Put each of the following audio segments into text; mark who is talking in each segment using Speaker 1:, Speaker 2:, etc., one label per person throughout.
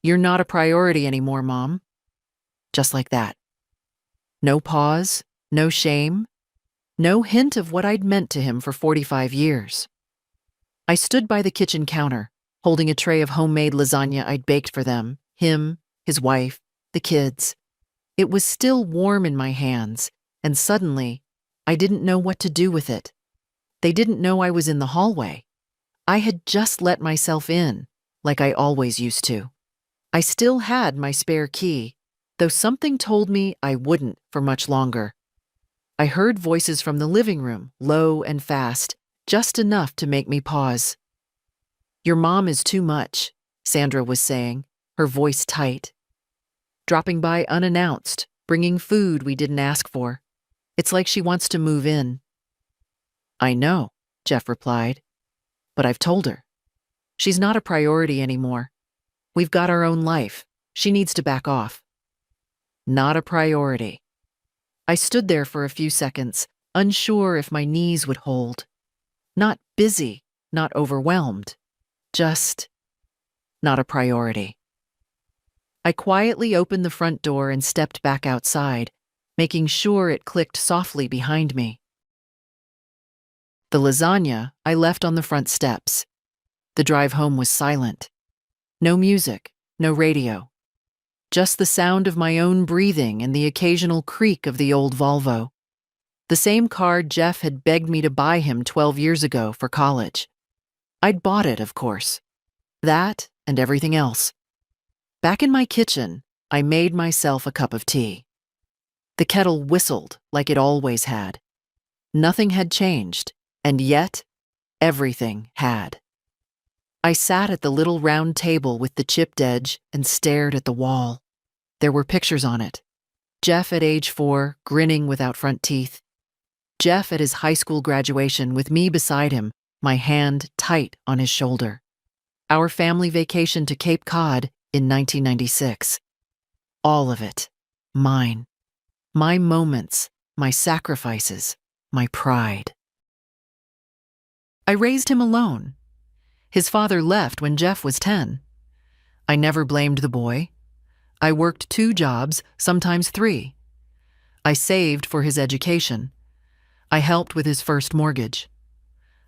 Speaker 1: "You're not a priority anymore, Mom." Just like that. No pause, no shame, no hint of what I'd meant to him for 45 years. I stood by the kitchen counter, holding a tray of homemade lasagna I'd baked for them, him, his wife, the kids. It was still warm in my hands, and suddenly, I didn't know what to do with it. They didn't know I was in the hallway. I had just let myself in, like I always used to. I still had my spare key, though something told me I wouldn't for much longer. I heard voices from the living room, low and fast, just enough to make me pause. "Your mom is too much," Sandra was saying, her voice tight. "Dropping by unannounced, bringing food we didn't ask for. It's like she wants to move in." "I know," Jeff replied, "but I've told her. She's not a priority anymore. We've got our own life. She needs to back off." Not a priority. I stood there for a few seconds, unsure if my knees would hold. Not busy, not overwhelmed. Just not a priority. I quietly opened the front door and stepped back outside, making sure it clicked softly behind me. The lasagna I left on the front steps. The drive home was silent. No music, no radio. Just the sound of my own breathing and the occasional creak of the old Volvo. The same car Jeff had begged me to buy him 12 years ago for college. I'd bought it, of course. That and everything else. Back in my kitchen, I made myself a cup of tea. The kettle whistled like it always had. Nothing had changed, and yet, everything had. I sat at the little round table with the chipped edge and stared at the wall. There were pictures on it. Jeff at age 4, grinning without front teeth. Jeff at his high school graduation with me beside him, my hand tight on his shoulder. Our family vacation to Cape Cod in 1996. All of it. Mine. My moments, my sacrifices, my pride. I raised him alone. His father left when Jeff was 10. I never blamed the boy. I worked 2 jobs, sometimes 3. I saved for his education. I helped with his first mortgage.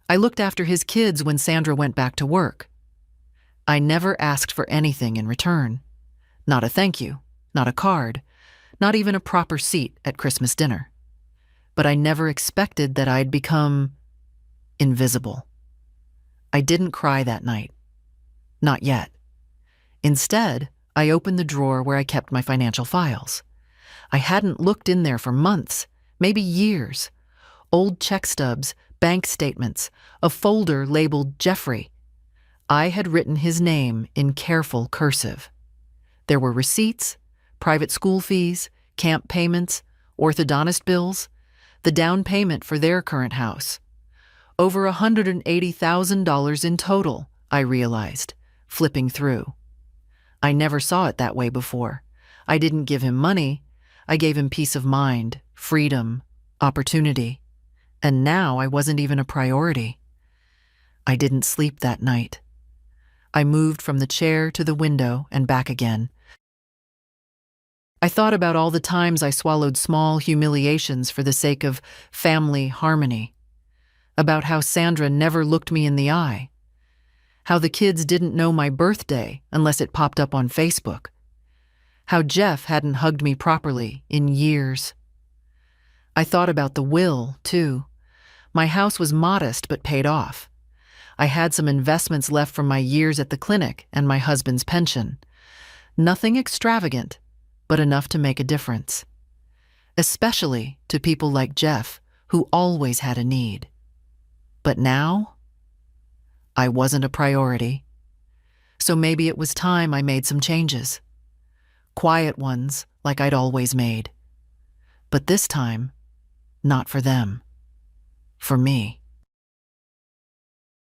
Speaker 1: I looked after his kids when Sandra went back to work. I never asked for anything in return. Not a thank you, not a card, not even a proper seat at Christmas dinner. But I never expected that I'd become invisible. I didn't cry that night. Not yet. Instead, I opened the drawer where I kept my financial files. I hadn't looked in there for months, maybe years. Old check stubs, bank statements, a folder labeled Jeffrey. I had written his name in careful cursive. There were receipts, private school fees, camp payments, orthodontist bills, the down payment for their current house. Over $180,000 in total, I realized, flipping through. I never saw it that way before. I didn't give him money. I gave him peace of mind, freedom, opportunity. And now I wasn't even a priority. I didn't sleep that night. I moved from the chair to the window and back again. I thought about all the times I swallowed small humiliations for the sake of family harmony. About how Sandra never looked me in the eye. How the kids didn't know my birthday unless it popped up on Facebook. How Jeff hadn't hugged me properly in years. I thought about the will, too. My house was modest but paid off. I had some investments left from my years at the clinic and my husband's pension. Nothing extravagant, but enough to make a difference. Especially to people like Jeff, who always had a need. But now, I wasn't a priority. So maybe it was time I made some changes. Quiet ones, like I'd always made. But this time, not for them. For me.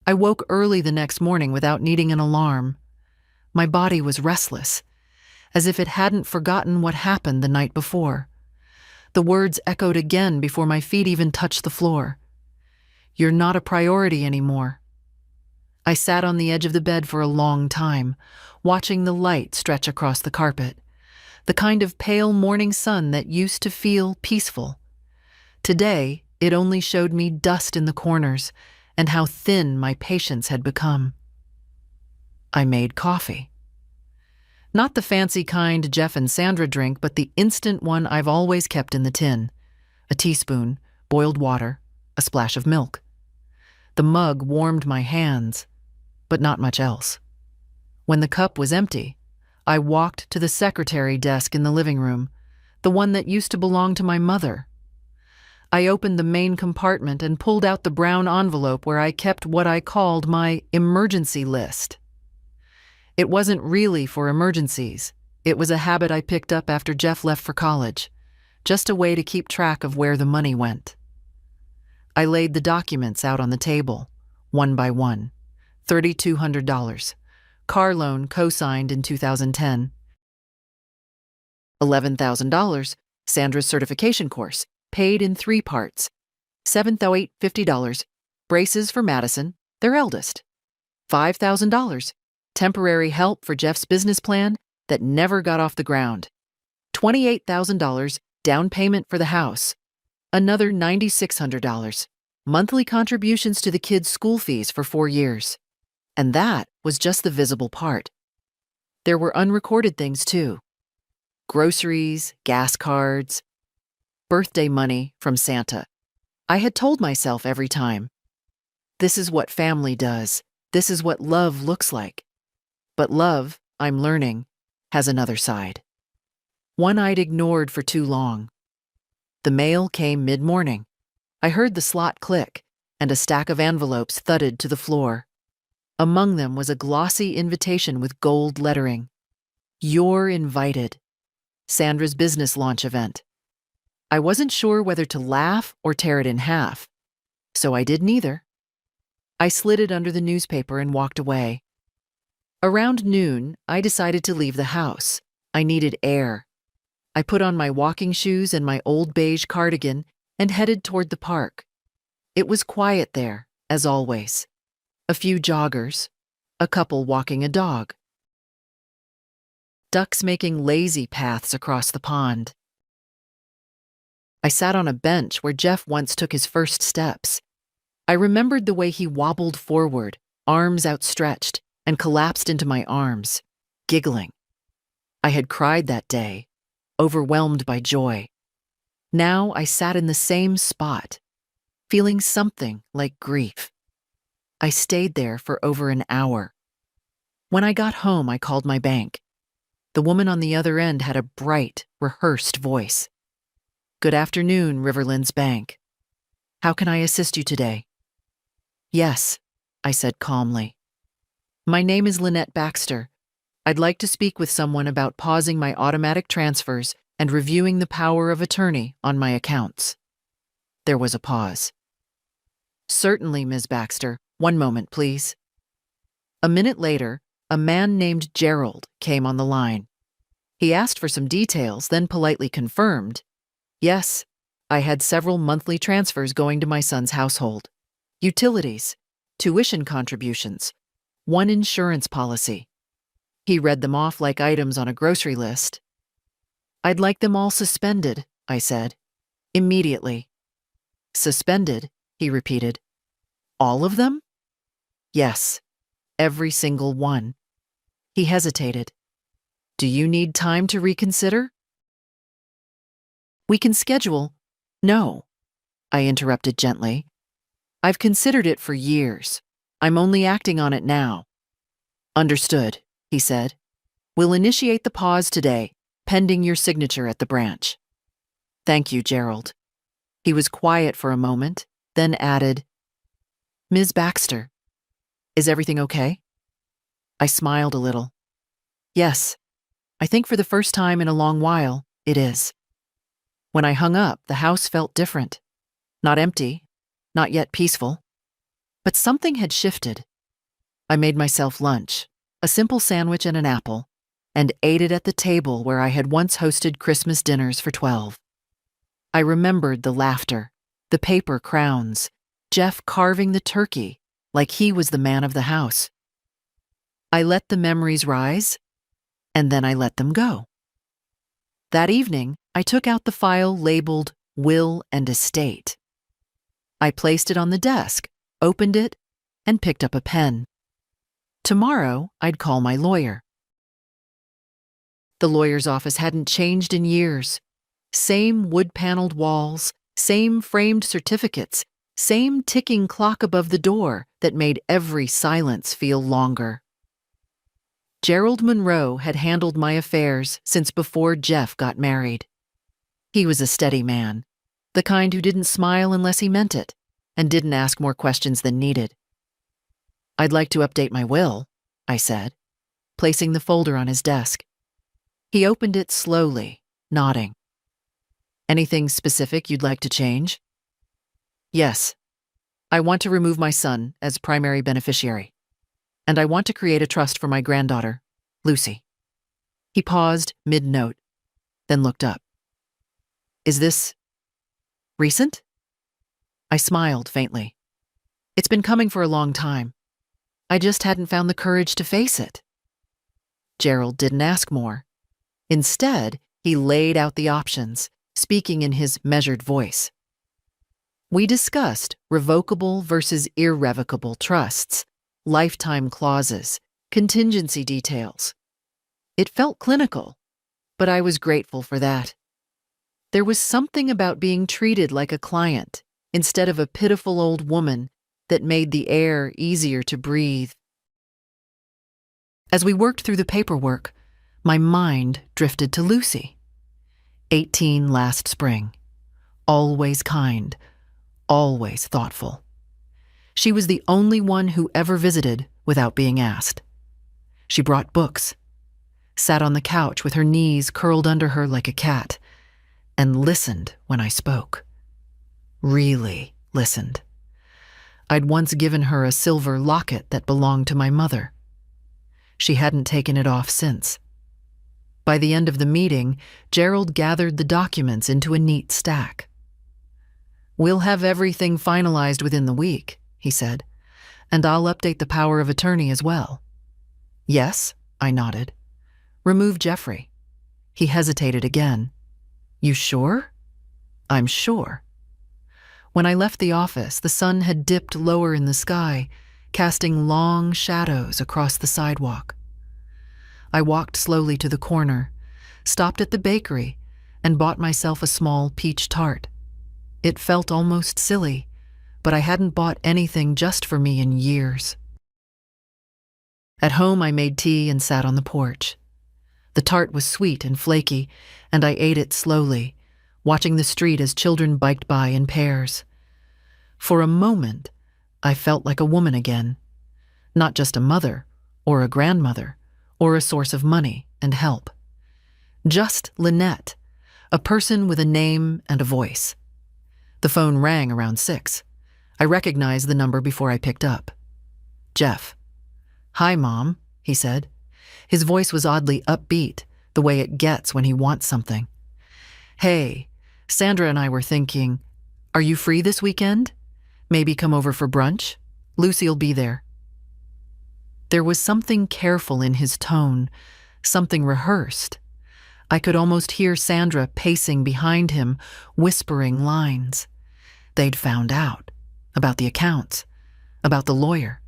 Speaker 1: I woke early the next morning without needing an alarm. My body was restless, as if it hadn't forgotten what happened the night before. The words echoed again before my feet even touched the floor. "You're not a priority anymore." I sat on the edge of the bed for a long time, watching the light stretch across the carpet, the kind of pale morning sun that used to feel peaceful. Today, it only showed me dust in the corners and how thin my patience had become. I made coffee. Not the fancy kind Jeff and Sandra drink, but the instant one I've always kept in the tin. A teaspoon, boiled water, a splash of milk. The mug warmed my hands, but not much else. When the cup was empty, I walked to the secretary desk in the living room, the one that used to belong to my mother. I opened the main compartment and pulled out the brown envelope where I kept what I called my emergency list. It wasn't really for emergencies. It was a habit I picked up after Jeff left for college, just a way to keep track of where the money went. I laid the documents out on the table, one by one. $3,200. Car loan co-signed in 2010. $11,000. Sandra's certification course, paid in 3 parts. $7,850. Braces for Madison, their eldest. $5,000. Temporary help for Jeff's business plan that never got off the ground. $28,000 down payment for the house. Another $9,600. Monthly contributions to the kids' school fees for 4 years. And that was just the visible part. There were unrecorded things too. Groceries, gas cards, birthday money from Santa. I had told myself every time, this is what family does. This is what love looks like. But love, I'm learning, has another side. One I'd ignored for too long. The mail came mid-morning. I heard the slot click, and a stack of envelopes thudded to the floor. Among them was a glossy invitation with gold lettering. You're invited. Sandra's business launch event. I wasn't sure whether to laugh or tear it in half, so I did neither. I slid it under the newspaper and walked away. Around noon, I decided to leave the house. I needed air. I put on my walking shoes and my old beige cardigan and headed toward the park. It was quiet there, as always. A few joggers, a couple walking a dog. Ducks making lazy paths across the pond. I sat on a bench where Jeff once took his first steps. I remembered the way he wobbled forward, arms outstretched, and collapsed into my arms, giggling. I had cried that day, overwhelmed by joy. Now I sat in the same spot, feeling something like grief. I stayed there for over an hour. When I got home, I called my bank. The woman on the other end had a bright, rehearsed voice. Good afternoon, Riverlands Bank. How can I assist you today? Yes, I said calmly. My name is Lynette Baxter. I'd like to speak with someone about pausing my automatic transfers and reviewing the power of attorney on my accounts. There was a pause. Certainly, Ms. Baxter. One moment, please. A minute later, a man named Gerald came on the line. He asked for some details, then politely confirmed, yes, I had several monthly transfers going to my son's household. Utilities, tuition contributions, one insurance policy. He read them off like items on a grocery list. I'd like them all suspended, I said. Immediately. Suspended, he repeated. All of them? Yes, every single one. He hesitated. Do you need time to reconsider? We can schedule. No, I interrupted gently. I've considered it for years. I'm only acting on it now. Understood, he said. We'll initiate the pause today, pending your signature at the branch. Thank you, Gerald. He was quiet for a moment, then added, Ms. Baxter, is everything okay? I smiled a little. Yes, I think for the first time in a long while, it is. When I hung up, the house felt different. Not empty, not yet peaceful. But something had shifted. I made myself lunch, a simple sandwich and an apple, and ate it at the table where I had once hosted Christmas dinners for 12. I remembered the laughter, the paper crowns, Jeff carving the turkey, like he was the man of the house. I let the memories rise, and then I let them go. That evening, I took out the file labeled Will and Estate. I placed it on the desk, opened it, and picked up a pen. Tomorrow, I'd call my lawyer. The lawyer's office hadn't changed in years. Same wood-paneled walls, same framed certificates, same ticking clock above the door that made every silence feel longer. Gerald Monroe had handled my affairs since before Jeff got married. He was a steady man, the kind who didn't smile unless he meant it, and didn't ask more questions than needed. "I'd like to update my will," I said, placing the folder on his desk. He opened it slowly, nodding. "Anything specific you'd like to change?" "Yes. I want to remove my son as primary beneficiary, and I want to create a trust for my granddaughter, Lucy." He paused mid-note, then looked up. "Is this recent?" I smiled faintly. "It's been coming for a long time. I just hadn't found the courage to face it." Gerald didn't ask more. Instead, he laid out the options, speaking in his measured voice. We discussed revocable versus irrevocable trusts, lifetime clauses, contingency details. It felt clinical, but I was grateful for that. There was something about being treated like a client instead of a pitiful old woman that made the air easier to breathe. As we worked through the paperwork, my mind drifted to Lucy. 18 last spring. Always kind, always thoughtful. She was the only one who ever visited without being asked. She brought books, sat on the couch with her knees curled under her like a cat, and listened when I spoke. Really listened. I'd once given her a silver locket that belonged to my mother. She hadn't taken it off since. By the end of the meeting, Gerald gathered the documents into a neat stack. "We'll have everything finalized within the week," he said, "and I'll update the power of attorney as well." "Yes," I nodded. "Remove Jeffrey." He hesitated again. "You sure?" "I'm sure." When I left the office, the sun had dipped lower in the sky, casting long shadows across the sidewalk. I walked slowly to the corner, stopped at the bakery, and bought myself a small peach tart. It felt almost silly, but I hadn't bought anything just for me in years. At home, I made tea and sat on the porch. The tart was sweet and flaky, and I ate it slowly, watching the street as children biked by in pairs. For a moment, I felt like a woman again, not just a mother or a grandmother or a source of money and help. Just Lynette, a person with a name and a voice. The phone rang around 6. I recognized the number before I picked up. Jeff. "Hi, Mom," he said. His voice was oddly upbeat, the way it gets when he wants something. "Hey, Sandra and I were thinking, are you free this weekend? Maybe come over for brunch? Lucy'll be there." There was something careful in his tone, something rehearsed. I could almost hear Sandra pacing behind him, whispering lines. They'd found out. About the accounts. About the lawyer.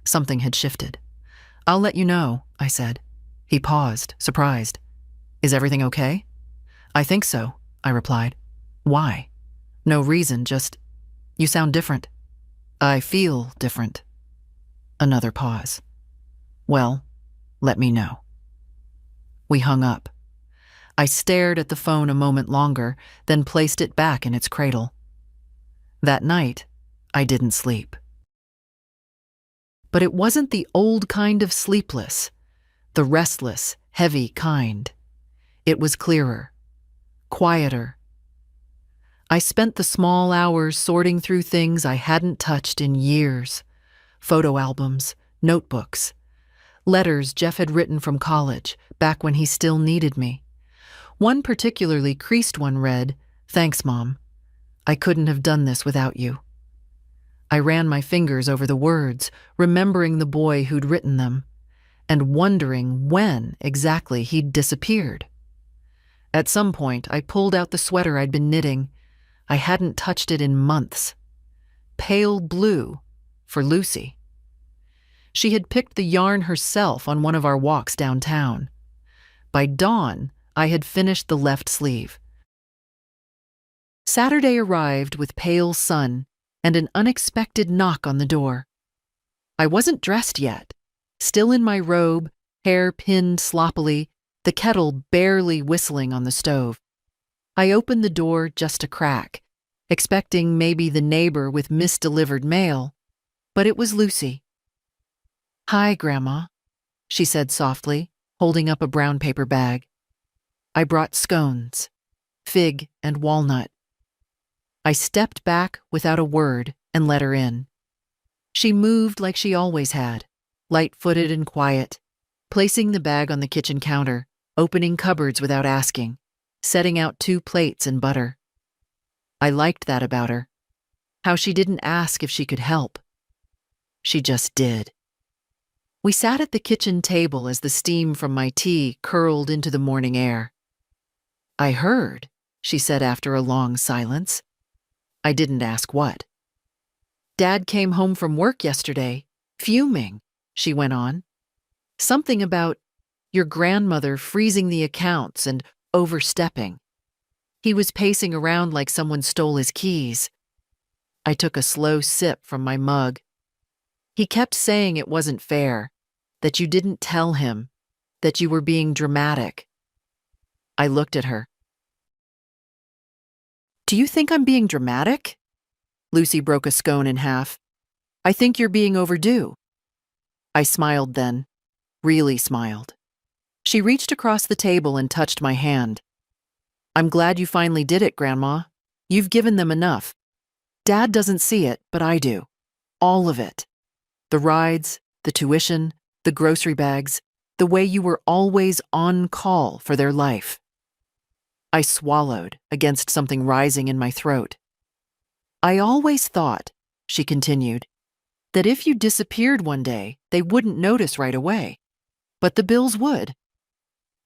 Speaker 1: Something had shifted. "I'll let you know," I said. He paused, surprised. "Is everything okay?" "I think so," I replied. "Why?" "No reason, just, you sound different." "I feel different." Another pause. "Well, let me know." We hung up. I stared at the phone a moment longer, then placed it back in its cradle. That night, I didn't sleep. But it wasn't the old kind of sleepless, the restless, heavy kind. It was clearer, quieter. I spent the small hours sorting through things I hadn't touched in years. Photo albums, notebooks, letters Jeff had written from college, back when he still needed me. One particularly creased one read, "Thanks, Mom. I couldn't have done this without you." I ran my fingers over the words, remembering the boy who'd written them, and wondering when exactly he'd disappeared. At some point, I pulled out the sweater I'd been knitting. I hadn't touched it in months. Pale blue for Lucy. She had picked the yarn herself on one of our walks downtown. By dawn, I had finished the left sleeve. Saturday arrived with pale sun and an unexpected knock on the door. I wasn't dressed yet, still in my robe, hair pinned sloppily, the kettle barely whistling on the stove. I opened the door just a crack, expecting maybe the neighbor with misdelivered mail, but it was Lucy. "Hi, Grandma," she said softly, holding up a brown paper bag. "I brought scones, fig and walnut." I stepped back without a word and let her in. She moved like she always had, light-footed and quiet, placing the bag on the kitchen counter, opening cupboards without asking, setting out 2 plates and butter. I liked that about her, how she didn't ask if she could help. She just did. We sat at the kitchen table as the steam from my tea curled into the morning air. "I heard," she said after a long silence. I didn't ask what. "Dad came home from work yesterday, fuming," she went on. "Something about your grandmother freezing the accounts and overstepping. He was pacing around like someone stole his keys." I took a slow sip from my mug. "He kept saying it wasn't fair, that you didn't tell him, that you were being dramatic." I looked at her. "Do you think I'm being dramatic?" Lucy broke a scone in half. "I think you're being overdue." I smiled then, really smiled. She reached across the table and touched my hand. "I'm glad you finally did it, Grandma. You've given them enough. Dad doesn't see it, but I do. All of it. The rides, the tuition, the grocery bags, the way you were always on call for their life." I swallowed against something rising in my throat. "I always thought," she continued, "that if you disappeared one day, they wouldn't notice right away. But the bills would."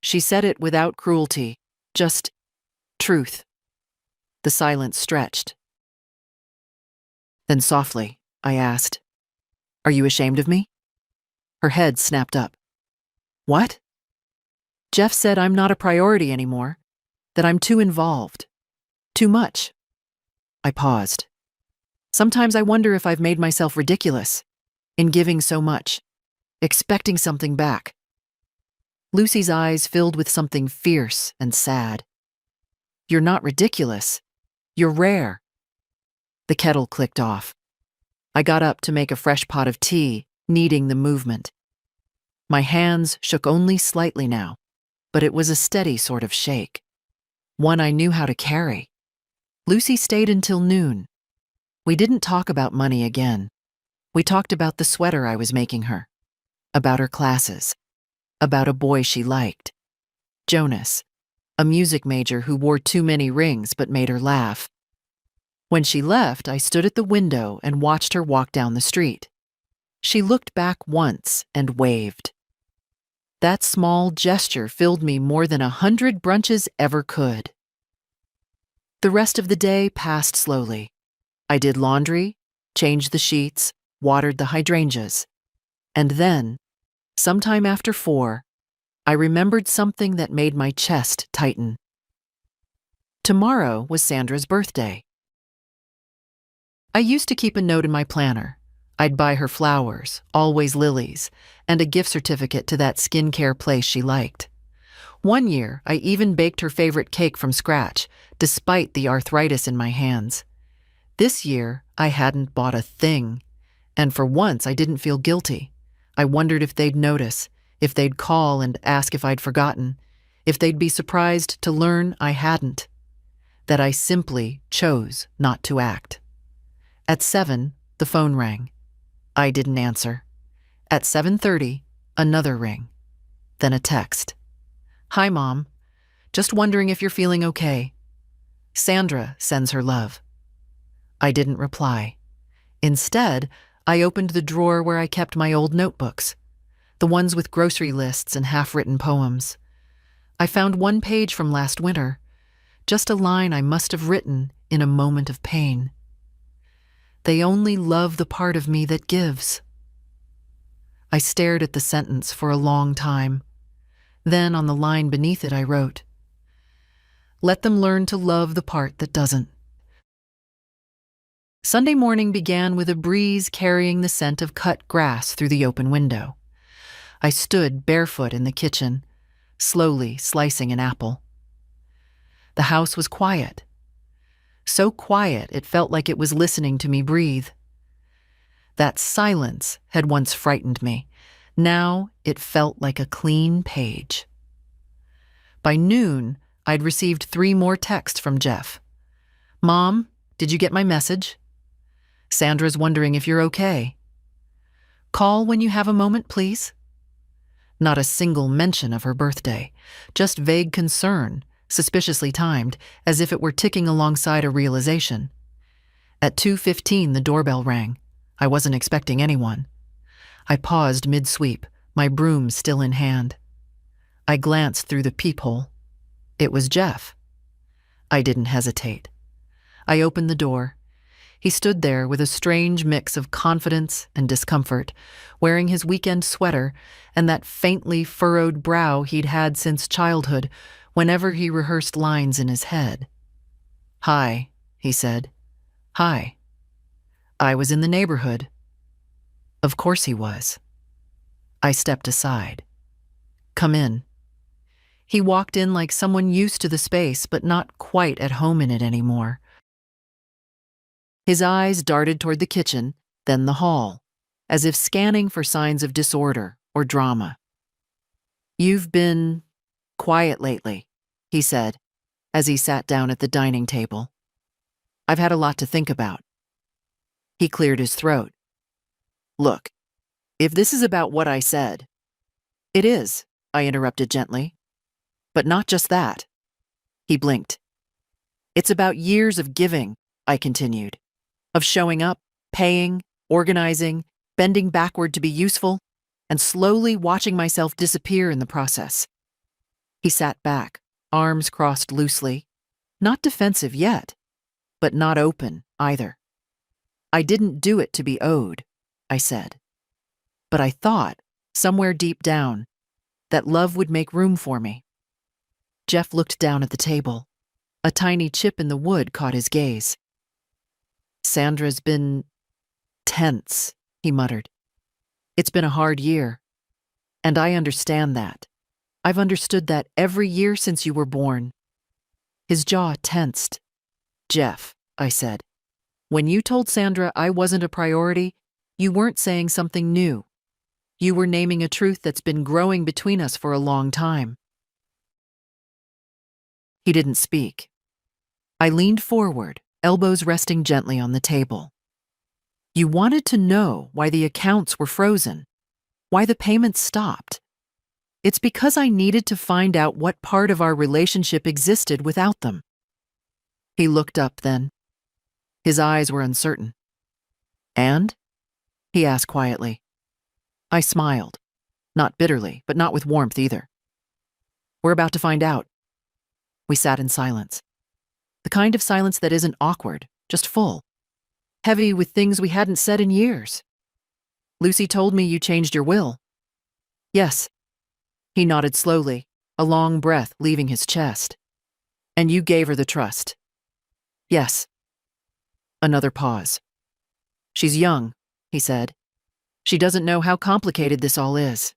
Speaker 1: She said it without cruelty, just truth. The silence stretched. Then softly, I asked, "Are you ashamed of me?" Her head snapped up. "What?" "Jeff said I'm not a priority anymore, that I'm too involved. Too much." I paused. Sometimes I wonder if I've made myself ridiculous in giving so much, expecting something back. Lucy's eyes filled with something fierce and sad. "You're not ridiculous. You're rare." The kettle clicked off. I got up to make a fresh pot of tea, needing the movement. My hands shook only slightly now, but it was a steady sort of shake. One I knew how to carry. Lucy stayed until noon. We didn't talk about money again. We talked about the sweater I was making her, about her classes, about a boy she liked, Jonas, a music major who wore too many rings but made her laugh. When she left, I stood at the window and watched her walk down the street. She looked back once and waved. That small gesture filled me more than 100 brunches ever could. The rest of the day passed slowly. I did laundry, changed the sheets, watered the hydrangeas. And then, sometime after 4, I remembered something that made my chest tighten. Tomorrow was Sandra's birthday. I used to keep a note in my planner. I'd buy her flowers, always lilies, and a gift certificate to that skincare place she liked. One year, I even baked her favorite cake from scratch, despite the arthritis in my hands. This year, I hadn't bought a thing, and for once I didn't feel guilty. I wondered if they'd notice, if they'd call and ask if I'd forgotten, if they'd be surprised to learn I hadn't, that I simply chose not to act. At 7, the phone rang. I didn't answer. At 7:30, another ring. Then a text. "Hi, Mom. Just wondering if you're feeling okay. Sandra sends her love." I didn't reply. Instead, I opened the drawer where I kept my old notebooks, the ones with grocery lists and half-written poems. I found one page from last winter, just a line I must have written in a moment of pain. They only love the part of me that gives. I stared at the sentence for a long time. Then on the line beneath it I wrote, "Let them learn to love the part that doesn't." Sunday morning began with a breeze carrying the scent of cut grass through the open window. I stood barefoot in the kitchen, slowly slicing an apple. The house was quiet. So quiet it felt like it was listening to me breathe. That silence had once frightened me. Now it felt like a clean page. By noon, I'd received 3 more texts from Jeff. "Mom, did you get my message? Sandra's wondering if you're okay. Call when you have a moment, please." Not a single mention of her birthday, just vague concern, suspiciously timed, as if it were ticking alongside a realization. At 2:15, the doorbell rang. I wasn't expecting anyone. I paused mid-sweep, my broom still in hand. I glanced through the peephole. It was Jeff. I didn't hesitate. I opened the door. He stood there with a strange mix of confidence and discomfort, wearing his weekend sweater and that faintly furrowed brow he'd had since childhood, whenever he rehearsed lines in his head. "Hi," he said. "Hi. I was in the neighborhood." Of course he was. I stepped aside. "Come in." He walked in like someone used to the space but not quite at home in it anymore. His eyes darted toward the kitchen, then the hall, as if scanning for signs of disorder or drama. "You've been quiet lately," he said, as he sat down at the dining table. "I've had a lot to think about." He cleared his throat. "Look, if this is about what I said—" "It is," I interrupted gently. "But not just that." He blinked. "It's about years of giving," I continued. "Of showing up, paying, organizing, bending backward to be useful, and slowly watching myself disappear in the process." He sat back, arms crossed loosely, not defensive yet, but not open either. "I didn't do it to be owed," I said. "But I thought, somewhere deep down, that love would make room for me." Jeff looked down at the table. A tiny chip in the wood caught his gaze. "Sandra's been tense," he muttered. "It's been a hard year. And I understand that. I've understood that every year since you were born." His jaw tensed. "Jeff," I said, "when you told Sandra I wasn't a priority, you weren't saying something new. You were naming a truth that's been growing between us for a long time." He didn't speak. I leaned forward, elbows resting gently on the table. "You wanted to know why the accounts were frozen, why the payments stopped. It's because I needed to find out what part of our relationship existed without them." He looked up then. His eyes were uncertain. "And?" he asked quietly. I smiled, not bitterly, but not with warmth either. "We're about to find out." We sat in silence. The kind of silence that isn't awkward, just full. Heavy with things we hadn't said in years. "Lucy told me you changed your will." "Yes." He nodded slowly, a long breath leaving his chest. "And you gave her the trust." "Yes." Another pause. "She's young," he said. "She doesn't know how complicated this all is."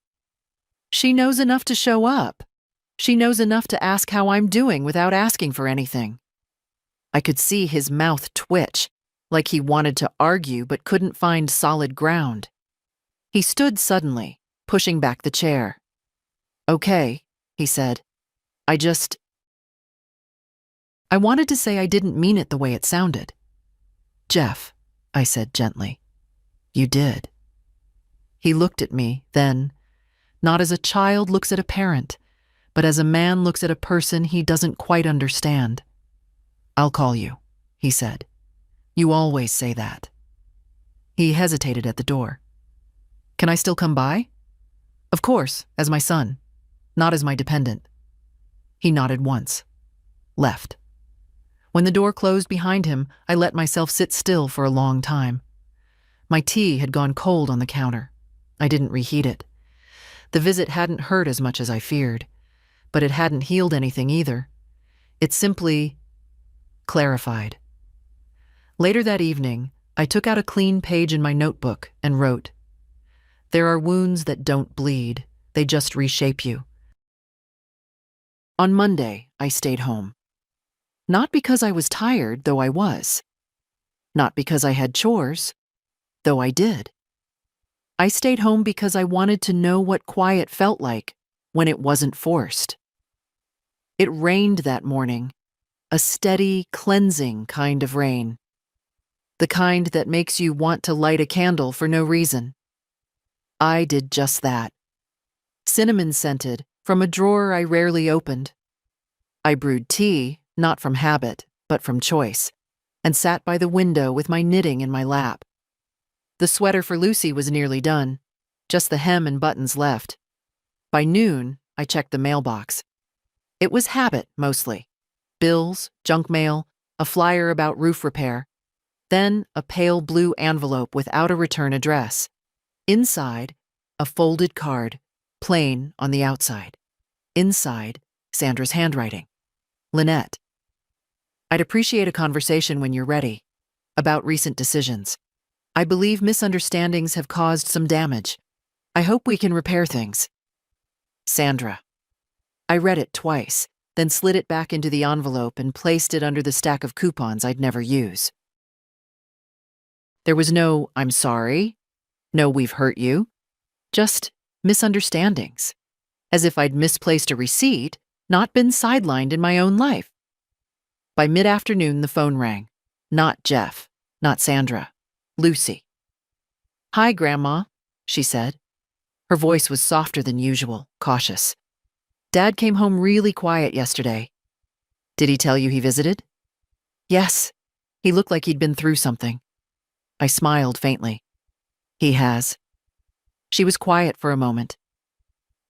Speaker 1: "She knows enough to show up. She knows enough to ask how I'm doing without asking for anything." I could see his mouth twitch, like he wanted to argue but couldn't find solid ground. He stood suddenly, pushing back the chair. "Okay," he said. I wanted to say I didn't mean it the way it sounded. "Jeff," I said gently, "you did." He looked at me, then, not as a child looks at a parent, but as a man looks at a person he doesn't quite understand. "I'll call you," he said. "You always say that." He hesitated at the door. Can I still come by? Of course, as my son, not as my dependent. He nodded once. Left. When the door closed behind him, I let myself sit still for a long time. My tea had gone cold on the counter. I didn't reheat it. The visit hadn't hurt as much as I feared, but it hadn't healed anything either. It simply clarified. Later that evening, I took out a clean page in my notebook and wrote, "There are wounds that don't bleed, they just reshape you." On Monday, I stayed home. Not because I was tired, though I was. Not because I had chores, though I did. I stayed home because I wanted to know what quiet felt like when it wasn't forced. It rained that morning, a steady, cleansing kind of rain. The kind that makes you want to light a candle for no reason. I did just that. Cinnamon-scented, from a drawer I rarely opened. I brewed tea, not from habit, but from choice, and sat by the window with my knitting in my lap. The sweater for Lucy was nearly done, just the hem and buttons left. By noon, I checked the mailbox. It was habit, mostly. Bills, junk mail, a flyer about roof repair, then a pale blue envelope without a return address. Inside, a folded card, plain on the outside. Inside, Sandra's handwriting. Lynette. I'd appreciate a conversation when you're ready, about recent decisions. I believe misunderstandings have caused some damage. I hope we can repair things. Sandra. I read it twice, then slid it back into the envelope and placed it under the stack of coupons I'd never use. There was no, "I'm sorry," no, "we've hurt you," just misunderstandings, as if I'd misplaced a receipt, not been sidelined in my own life. By mid-afternoon, the phone rang. Not Jeff, not Sandra, Lucy. "Hi, Grandma," she said. Her voice was softer than usual, cautious. "Dad came home really quiet yesterday. Did he tell you he visited?" "Yes. He looked like he'd been through something." I smiled faintly. "He has." She was quiet for a moment.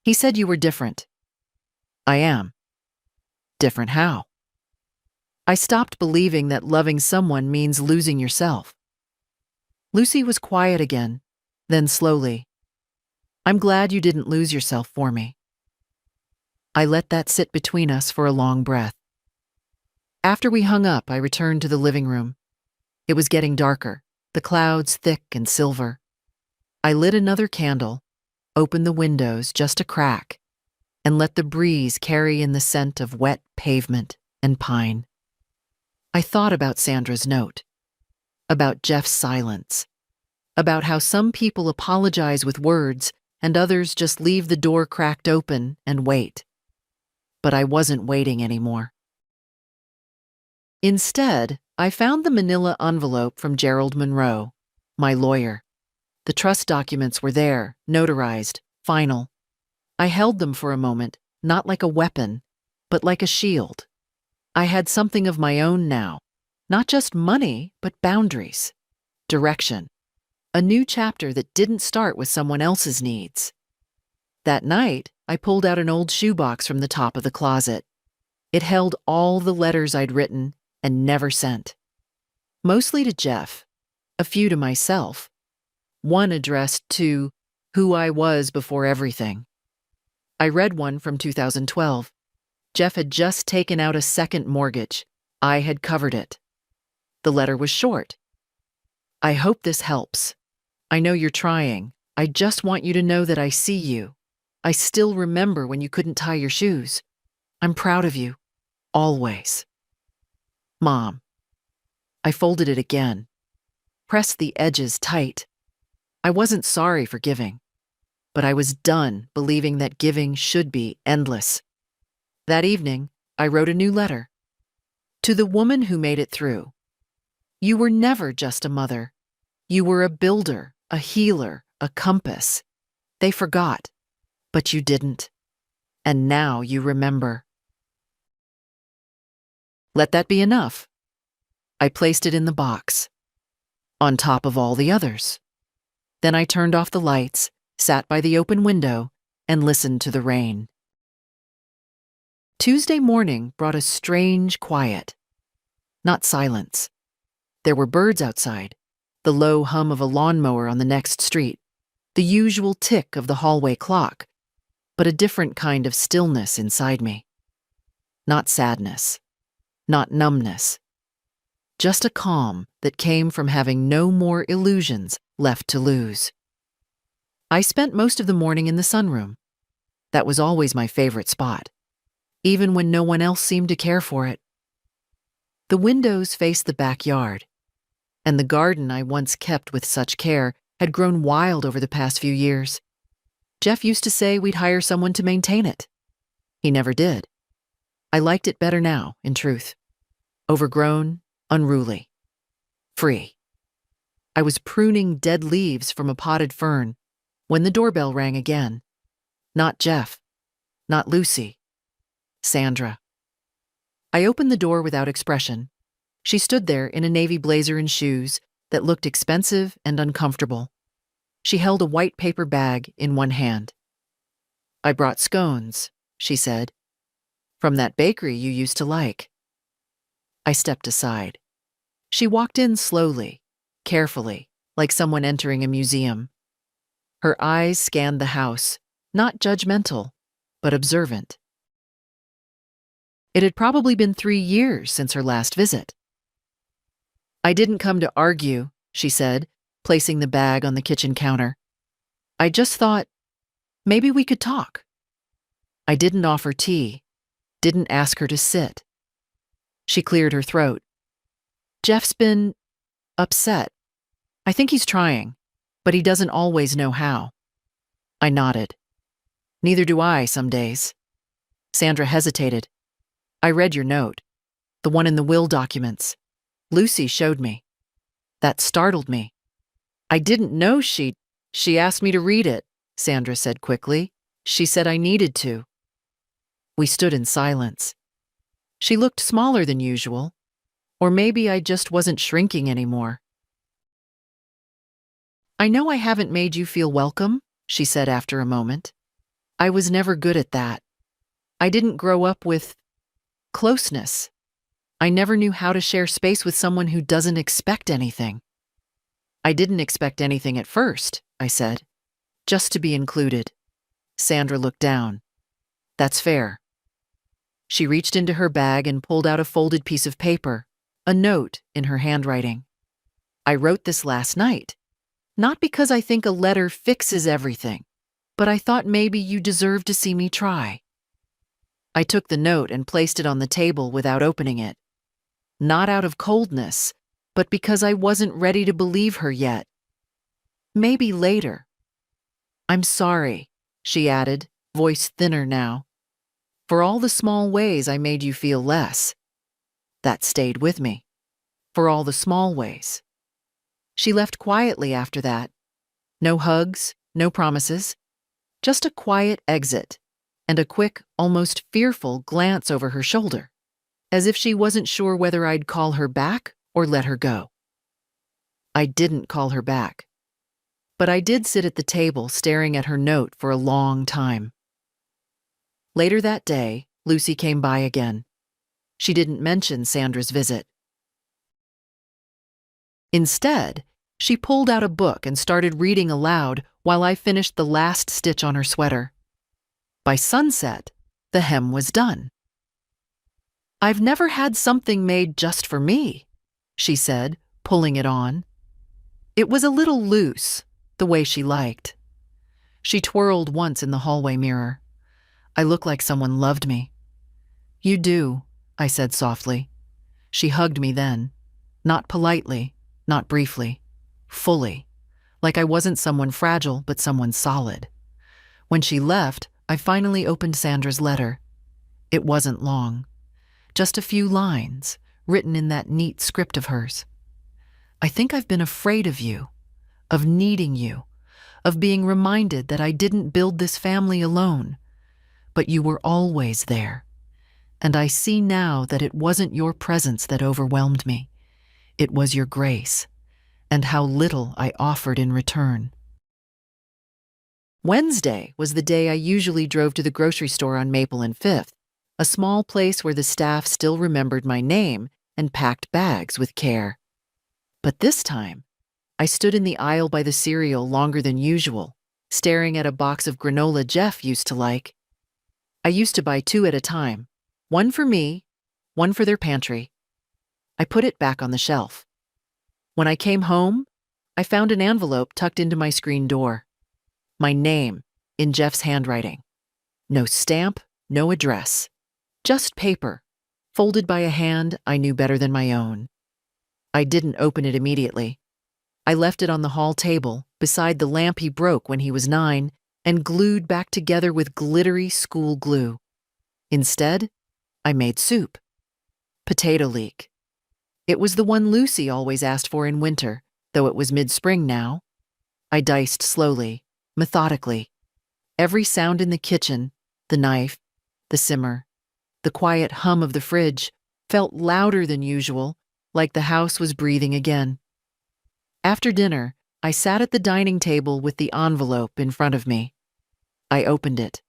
Speaker 1: "He said you were different." "I am." "Different how?" I stopped believing that loving someone means losing yourself. Lucy was quiet again, then slowly. "I'm glad you didn't lose yourself for me." I let that sit between us for a long breath. After we hung up, I returned to the living room. It was getting darker, the clouds thick and silver. I lit another candle, opened the windows just a crack, and let the breeze carry in the scent of wet pavement and pine. I thought about Sandra's note, about Jeff's silence, about how some people apologize with words and others just leave the door cracked open and wait. But I wasn't waiting anymore. Instead, I found the manila envelope from Gerald Monroe, my lawyer. The trust documents were there, notarized, final. I held them for a moment, not like a weapon, but like a shield. I had something of my own now, not just money, but boundaries, direction, a new chapter that didn't start with someone else's needs. That night, I pulled out an old shoebox from the top of the closet. It held all the letters I'd written and never sent. Mostly to Jeff, a few to myself, one addressed to who I was before everything. I read one from 2012. Jeff had just taken out a second mortgage. I had covered it. The letter was short. "I hope this helps. I know you're trying. I just want you to know that I see you. I still remember when you couldn't tie your shoes. I'm proud of you. Always. Mom." I folded it again, pressed the edges tight. I wasn't sorry for giving, but I was done believing that giving should be endless. That evening, I wrote a new letter. To the woman who made it through. You were never just a mother. You were a builder, a healer, a compass. They forgot, but you didn't. And now you remember. Let that be enough. I placed it in the box. on top of all the others. Then I turned off the lights, sat by the open window, and listened to the rain. Tuesday morning brought a strange quiet. Not silence. There were birds outside, the low hum of a lawnmower on the next street, the usual tick of the hallway clock, but a different kind of stillness inside me. Not sadness, not numbness, just a calm that came from having no more illusions left to lose. I spent most of the morning in the sunroom. That was always my favorite spot, even when no one else seemed to care for it. The windows faced the backyard, and the garden I once kept with such care had grown wild over the past few years. Jeff used to say we'd hire someone to maintain it. He never did. I liked it better now, in truth. Overgrown, unruly, free. I was pruning dead leaves from a potted fern when the doorbell rang again. Not Jeff, not Lucy, Sandra. I opened the door without expression. She stood there in a navy blazer and shoes that looked expensive and uncomfortable. She held a white paper bag in one hand. "I brought scones," she said, "from that bakery you used to like." I stepped aside. She walked in slowly, carefully, like someone entering a museum. Her eyes scanned the house, not judgmental, but observant. It had probably been 3 years since her last visit. "I didn't come to argue," she said, placing the bag on the kitchen counter. "I just thought, maybe we could talk." I didn't offer tea, didn't ask her to sit. She cleared her throat. "Jeff's been upset. I think he's trying, but he doesn't always know how." I nodded. "Neither do I some days." Sandra hesitated. "I read your note, the one in the will documents. Lucy showed me. That startled me. I didn't know she asked me to read it," Sandra said quickly. "She said I needed to." We stood in silence. She looked smaller than usual, or maybe I just wasn't shrinking anymore. "I know I haven't made you feel welcome," she said after a moment. "I was never good at that. I didn't grow up with closeness. I never knew how to share space with someone who doesn't expect anything." "I didn't expect anything at first," I said. "Just to be included." Sandra looked down. "That's fair." She reached into her bag and pulled out a folded piece of paper, a note in her handwriting. "I wrote this last night. Not because I think a letter fixes everything, but I thought maybe you deserve to see me try." I took the note and placed it on the table without opening it. Not out of coldness, but because I wasn't ready to believe her yet. Maybe later. "I'm sorry," she added, voice thinner now, "for all the small ways I made you feel less." That stayed with me. For all the small ways. She left quietly after that. No hugs, no promises. Just a quiet exit, and a quick, almost fearful glance over her shoulder, as if she wasn't sure whether I'd call her back or let her go. I didn't call her back. But I did sit at the table staring at her note for a long time. Later that day, Lucy came by again. She didn't mention Sandra's visit. Instead, she pulled out a book and started reading aloud while I finished the last stitch on her sweater. By sunset, the hem was done. "I've never had something made just for me," she said, pulling it on. It was a little loose, the way she liked. She twirled once in the hallway mirror. I looked like someone loved me. "You do," I said softly. She hugged me then, not politely, not briefly, fully, like I wasn't someone fragile but someone solid. When she left, I finally opened Sandra's letter. It wasn't long. Just a few lines, written in that neat script of hers. "I think I've been afraid of you, of needing you, of being reminded that I didn't build this family alone, but you were always there. And I see now that it wasn't your presence that overwhelmed me. It was your grace. and how little I offered in return. Wednesday was the day I usually drove to the grocery store on Maple and Fifth, a small place where the staff still remembered my name and packed bags with care. But this time, I stood in the aisle by the cereal longer than usual, staring at a box of granola Jeff used to like. I used to buy 2 at a time, one for me, one for their pantry. I put it back on the shelf. When I came home, I found an envelope tucked into my screen door. My name, in Jeff's handwriting. No stamp, no address. Just paper, folded by a hand I knew better than my own. I didn't open it immediately. I left it on the hall table, beside the lamp he broke when he was 9, and glued back together with glittery school glue. Instead, I made soup. Potato leek. It was the one Lucy always asked for in winter, though it was mid-spring now. I diced slowly, methodically. Every sound in the kitchen, the knife, the simmer, the quiet hum of the fridge, felt louder than usual, like the house was breathing again. After dinner, I sat at the dining table with the envelope in front of me. I opened it.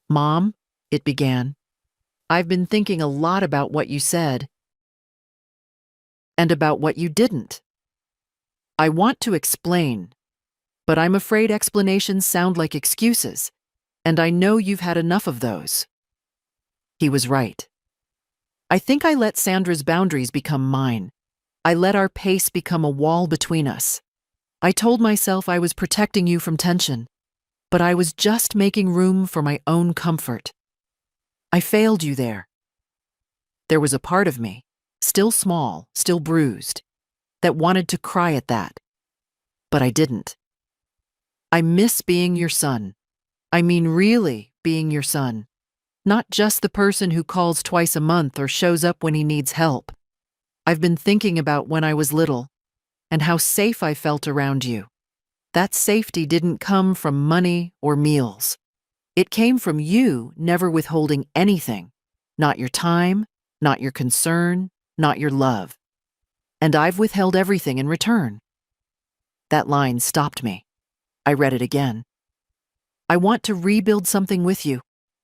Speaker 1: "Mom," it began, "I've been thinking a lot about what you said and about what you didn't. I want to explain, but I'm afraid explanations sound like excuses, and I know you've had enough of those." He was right. I think I let Sandra's boundaries become mine. I let our pace become a wall between us. I told myself I was protecting you from tension, but I was just making room for my own comfort. I failed you there. There was a part of me, still small, still bruised, that wanted to cry at that. But I didn't. I miss being your son. I mean really being your son. Not just the person who calls twice a month or shows up when he needs help. I've been thinking about when I was little and how safe I felt around you. That safety didn't come from money or meals. It came from you never withholding anything. Not your time, not your concern, not your love. And I've withheld everything in return. That line stopped me. I read it again. I want to rebuild something with you.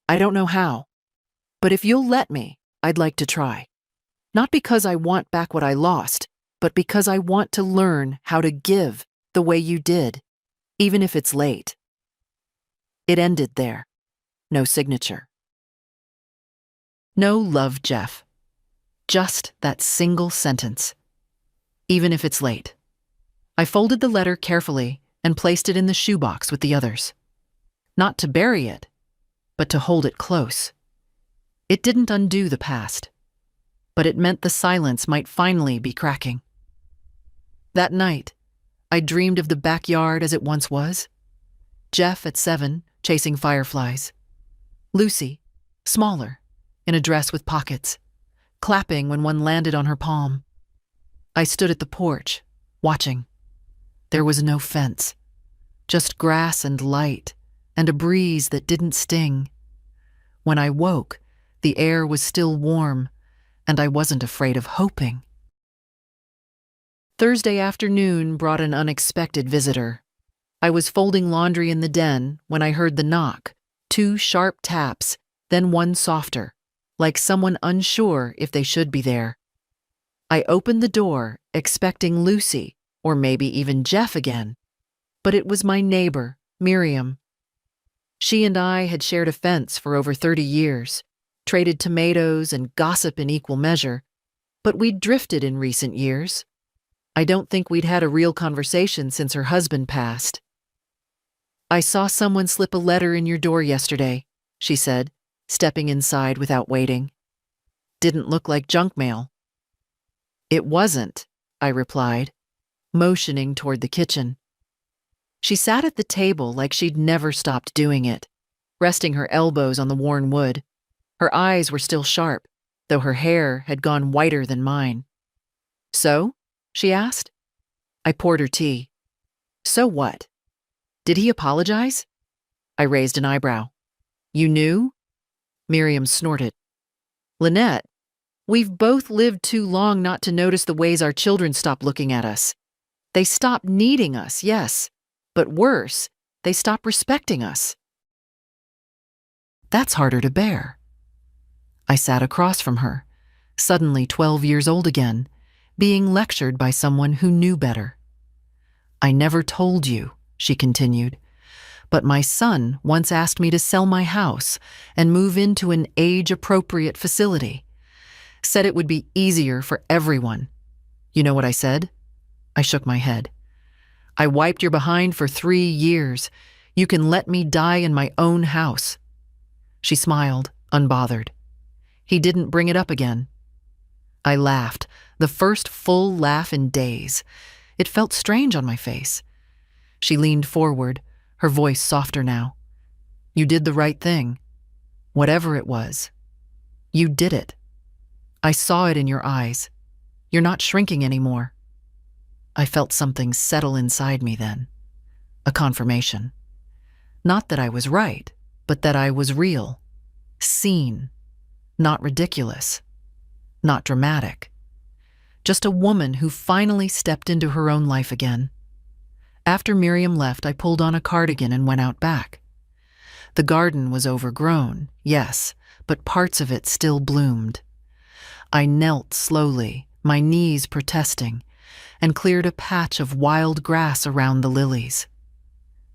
Speaker 1: I don't know how. But if you'll let me, I'd like to try. Not because I want back what I lost, but because I want to learn how to give the way you did, even if it's late. It ended there. No signature. No love, Jeff. Just that single sentence. Even if it's late. I folded the letter carefully and placed it in the shoebox with the others. Not to bury it, but to hold it close. It didn't undo the past, but it meant the silence might finally be cracking. That night, I dreamed of the backyard as it once was. Jeff at 7, chasing fireflies. Lucy, smaller, in a dress with pockets, clapping when one landed on her palm. I stood at the porch, watching. There was no fence, just grass and light, and a breeze that didn't sting. When I woke, the air was still warm, and I wasn't afraid of hoping. Thursday afternoon brought an unexpected visitor. I was folding laundry in the den when I heard the knock, 2 sharp taps, then one softer, like someone unsure if they should be there. I opened the door, expecting Lucy, or maybe even Jeff again. But it was my neighbor, Miriam. She and I had shared a fence for over 30 years, traded tomatoes and gossip in equal measure, but we'd drifted in recent years. I don't think we'd had a real conversation since her husband passed. "I saw someone slip a letter in your door yesterday," she said, stepping inside without waiting. "Didn't look like junk mail." "It wasn't," I replied, motioning toward the kitchen. She sat at the table like she'd never stopped doing it, resting her elbows on the worn wood. Her eyes were still sharp, though her hair had gone whiter than mine. "So?" she asked. I poured her tea. "So what? Did he apologize?" I raised an eyebrow. "You knew?" Miriam snorted. "Lynette, we've both lived too long not to notice the ways our children stop looking at us. They stop needing us, yes, but worse, they stop respecting us. That's harder to bear. I sat across from her, suddenly 12 years old again, being lectured by someone who knew better. I never told you, she continued, but my son once asked me to sell my house and move into an age-appropriate facility. Said it would be easier for everyone. You know what I said? I shook my head. I wiped your behind for 3 years. You can let me die in my own house. She smiled, unbothered. He didn't bring it up again. I laughed, the first full laugh in days. It felt strange on my face. She leaned forward, her voice softer now. You did the right thing. Whatever it was. You did it. I saw it in your eyes. You're not shrinking anymore. I felt something settle inside me then. A confirmation. Not that I was right, but that I was real. Seen. Not ridiculous. Not dramatic. Just a woman who finally stepped into her own life again. After Miriam left, I pulled on a cardigan and went out back. The garden was overgrown, yes, but parts of it still bloomed. I knelt slowly, my knees protesting, and cleared a patch of wild grass around the lilies.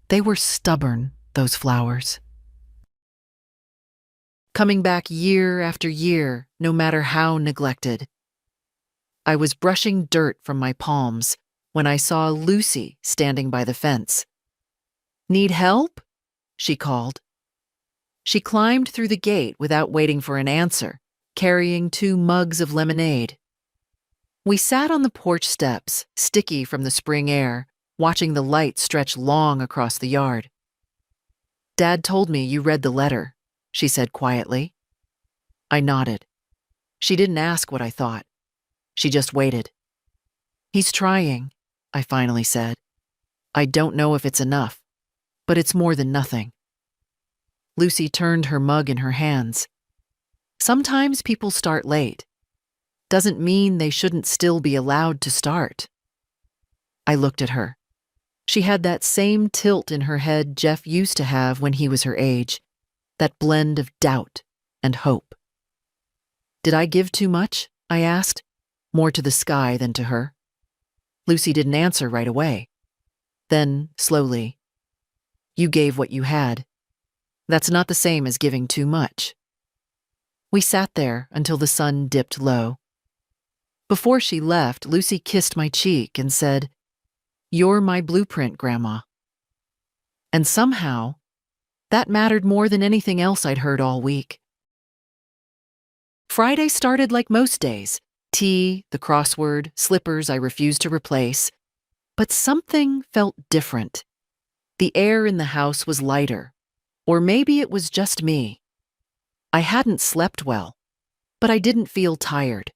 Speaker 1: They were stubborn, those flowers. Coming back year after year, no matter how neglected. I was brushing dirt from my palms when I saw Lucy standing by the fence. Need help? She called. She climbed through the gate without waiting for an answer, carrying 2 mugs of lemonade. We sat on the porch steps, sticky from the spring air, watching the light stretch long across the yard. Dad told me you read the letter, she said quietly. I nodded. She didn't ask what I thought. She just waited. He's trying, I finally said. I don't know if it's enough, but it's more than nothing. Lucy turned her mug in her hands. Sometimes people start late. Doesn't mean they shouldn't still be allowed to start. I looked at her. She had that same tilt in her head Jeff used to have when he was her age, that blend of doubt and hope. Did I give too much? I asked, more to the sky than to her. Lucy didn't answer right away. Then, slowly, you gave what you had. That's not the same as giving too much. We sat there until the sun dipped low. Before she left, Lucy kissed my cheek and said, "You're my blueprint, Grandma." And somehow, that mattered more than anything else I'd heard all week. Friday started like most days. Tea, the crossword, slippers I refused to replace. But something felt different. The air in the house was lighter. Or maybe it was just me. I hadn't slept well, but I didn't feel tired.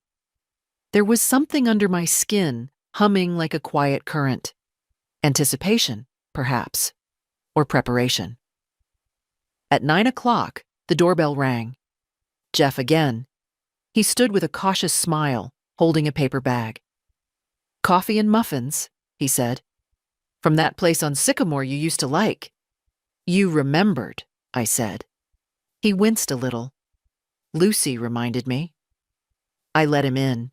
Speaker 1: There was something under my skin, humming like a quiet current. Anticipation, perhaps, or preparation. At 9 o'clock, the doorbell rang. Jeff again. He stood with a cautious smile, holding a paper bag. "Coffee and muffins," he said. "From that place on Sycamore you used to like." "You remembered," I said. He winced a little. "Lucy reminded me." I let him in.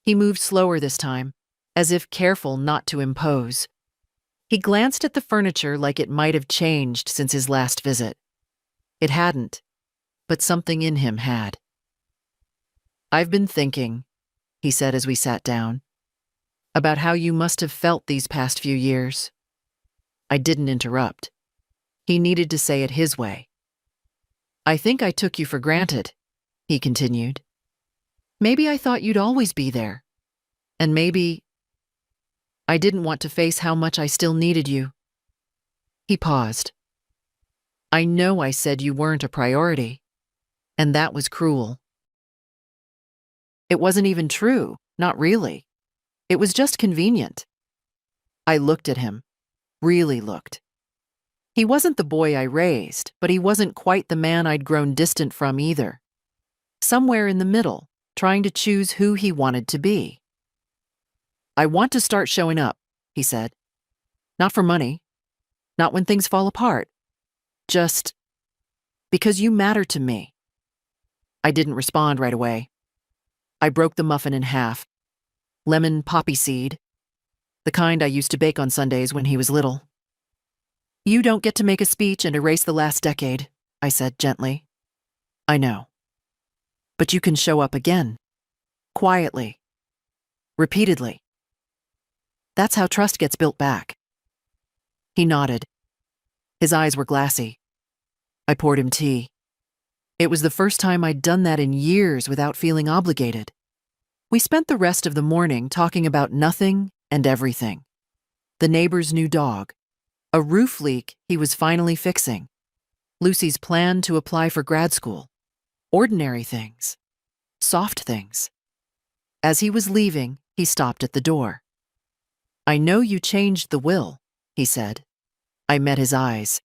Speaker 1: He moved slower this time, as if careful not to impose. He glanced at the furniture like it might have changed since his last visit. It hadn't, but something in him had. "I've been thinking," he said as we sat down, "about how you must have felt these past few years." I didn't interrupt. He needed to say it his way. "I think I took you for granted," he continued. "Maybe I thought you'd always be there. And maybe I didn't want to face how much I still needed you." He paused. "I know I said you weren't a priority, and that was cruel." It wasn't even true, not really. It was just convenient. I looked at him, really looked. He wasn't the boy I raised, but he wasn't quite the man I'd grown distant from either. Somewhere in the middle, trying to choose who he wanted to be. "I want to start showing up," he said. Not for money. Not when things fall apart. Just because you matter to me. I didn't respond right away. I broke the muffin in half. Lemon poppy seed, the kind I used to bake on Sundays when he was little. You don't get to make a speech and erase the last decade, I said gently. I know. But you can show up again. Quietly. Repeatedly. That's how trust gets built back. He nodded. His eyes were glassy. I poured him tea. It was the first time I'd done that in years without feeling obligated. We spent the rest of the morning talking about nothing and everything. The neighbor's new dog, a roof leak he was finally fixing, Lucy's plan to apply for grad school, ordinary things, soft things. As he was leaving, he stopped at the door. I know you changed the will, he said. I met his eyes.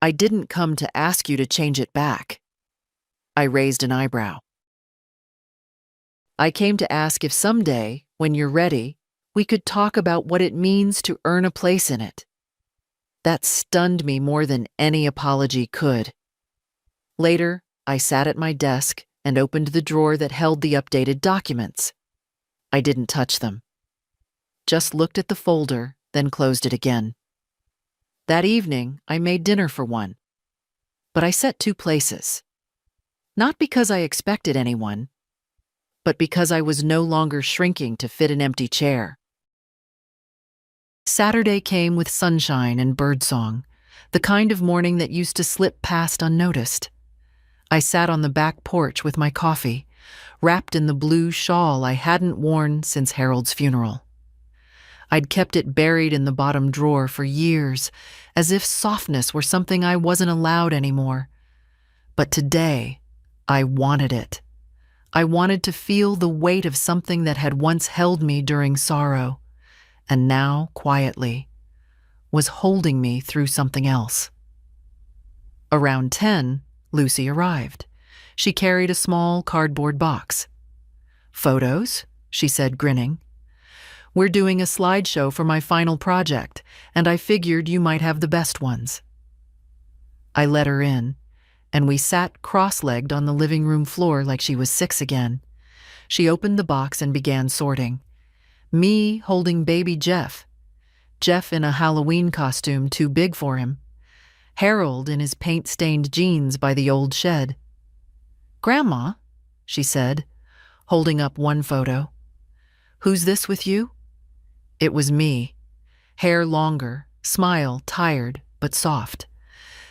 Speaker 1: I didn't come to ask you to change it back. I raised an eyebrow. I came to ask if someday, when you're ready, we could talk about what it means to earn a place in it. That stunned me more than any apology could. Later, I sat at my desk and opened the drawer that held the updated documents. I didn't touch them. Just looked at the folder, then closed it again. That evening, I made dinner for one. But I set 2 places. Not because I expected anyone, but because I was no longer shrinking to fit an empty chair. Saturday came with sunshine and birdsong, the kind of morning that used to slip past unnoticed. I sat on the back porch with my coffee, wrapped in the blue shawl I hadn't worn since Harold's funeral. I'd kept it buried in the bottom drawer for years, as if softness were something I wasn't allowed anymore. But today, I wanted it. I wanted to feel the weight of something that had once held me during sorrow, and now, quietly, was holding me through something else. Around 10, Lucy arrived. She carried a small cardboard box. "Photos?" she said, grinning. "We're doing a slideshow for my final project, and I figured you might have the best ones." I let her in, and we sat cross-legged on the living room floor like she was 6 again. She opened the box and began sorting. Me holding baby Jeff. Jeff in a Halloween costume too big for him. Harold in his paint-stained jeans by the old shed. "Grandma," she said, holding up one photo. "Who's this with you?" It was me. Hair longer, smile tired but soft.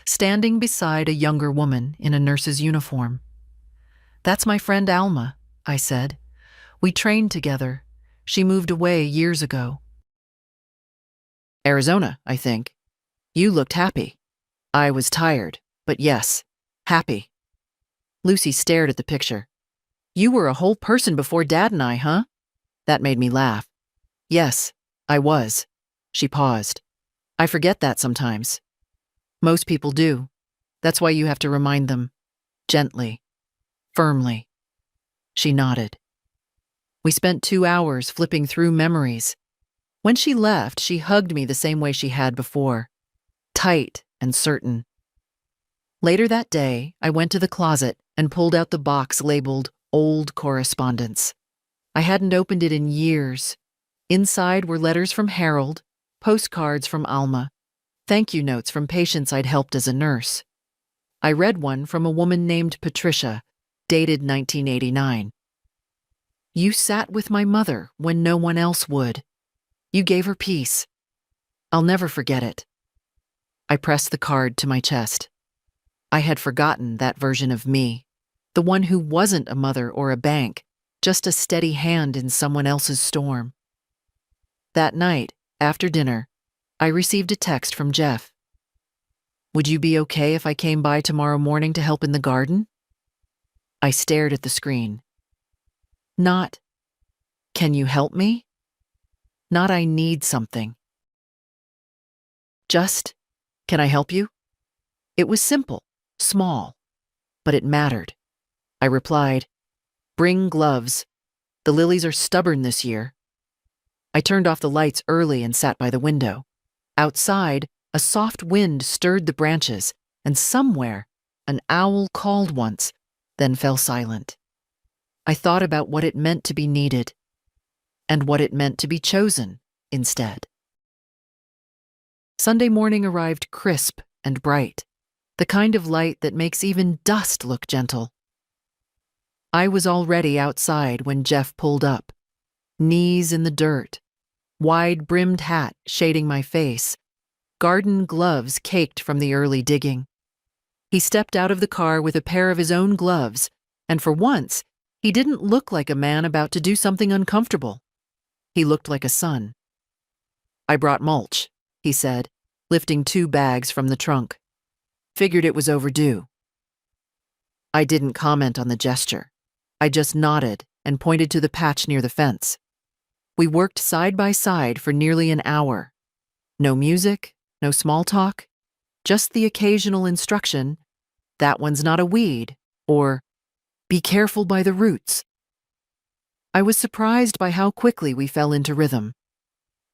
Speaker 1: Standing beside a younger woman in a nurse's uniform. "That's my friend Alma," I said. "We trained together. She moved away years ago." "Arizona, I think. You looked happy." I was tired, but yes, happy. Lucy stared at the picture. "You were a whole person before Dad and I, huh?" That made me laugh. "Yes, I was." She paused. "I forget that sometimes." "Most people do. That's why you have to remind them. Gently. Firmly." She nodded. We spent 2 hours flipping through memories. When she left, she hugged me the same way she had before. Tight and certain. Later that day, I went to the closet and pulled out the box labeled Old Correspondence. I hadn't opened it in years. Inside were letters from Harold, postcards from Alma, thank you notes from patients I'd helped as a nurse. I read one from a woman named Patricia, dated 1989. "You sat with my mother when no one else would. You gave her peace. I'll never forget it." I pressed the card to my chest. I had forgotten that version of me, the one who wasn't a mother or a bank, just a steady hand in someone else's storm. That night, after dinner, I received a text from Jeff. "Would you be okay if I came by tomorrow morning to help in the garden?" I stared at the screen. Not, "Can you help me?" Not, "I need something." Just, "Can I help you?" It was simple, small, but it mattered. I replied, "Bring gloves. The lilies are stubborn this year." I turned off the lights early and sat by the window. Outside, a soft wind stirred the branches, and somewhere, an owl called once, then fell silent. I thought about what it meant to be needed, and what it meant to be chosen instead. Sunday morning arrived crisp and bright, the kind of light that makes even dust look gentle. I was already outside when Jeff pulled up, knees in the dirt, wide-brimmed hat shading my face, garden gloves caked from the early digging. He stepped out of the car with a pair of his own gloves, and for once, he didn't look like a man about to do something uncomfortable. He looked like a son. "I brought mulch," he said, lifting 2 bags from the trunk. "Figured it was overdue." I didn't comment on the gesture. I just nodded and pointed to the patch near the fence. We worked side by side for nearly an hour. No music, no small talk, just the occasional instruction, "That one's not a weed," or "Be careful by the roots." I was surprised by how quickly we fell into rhythm.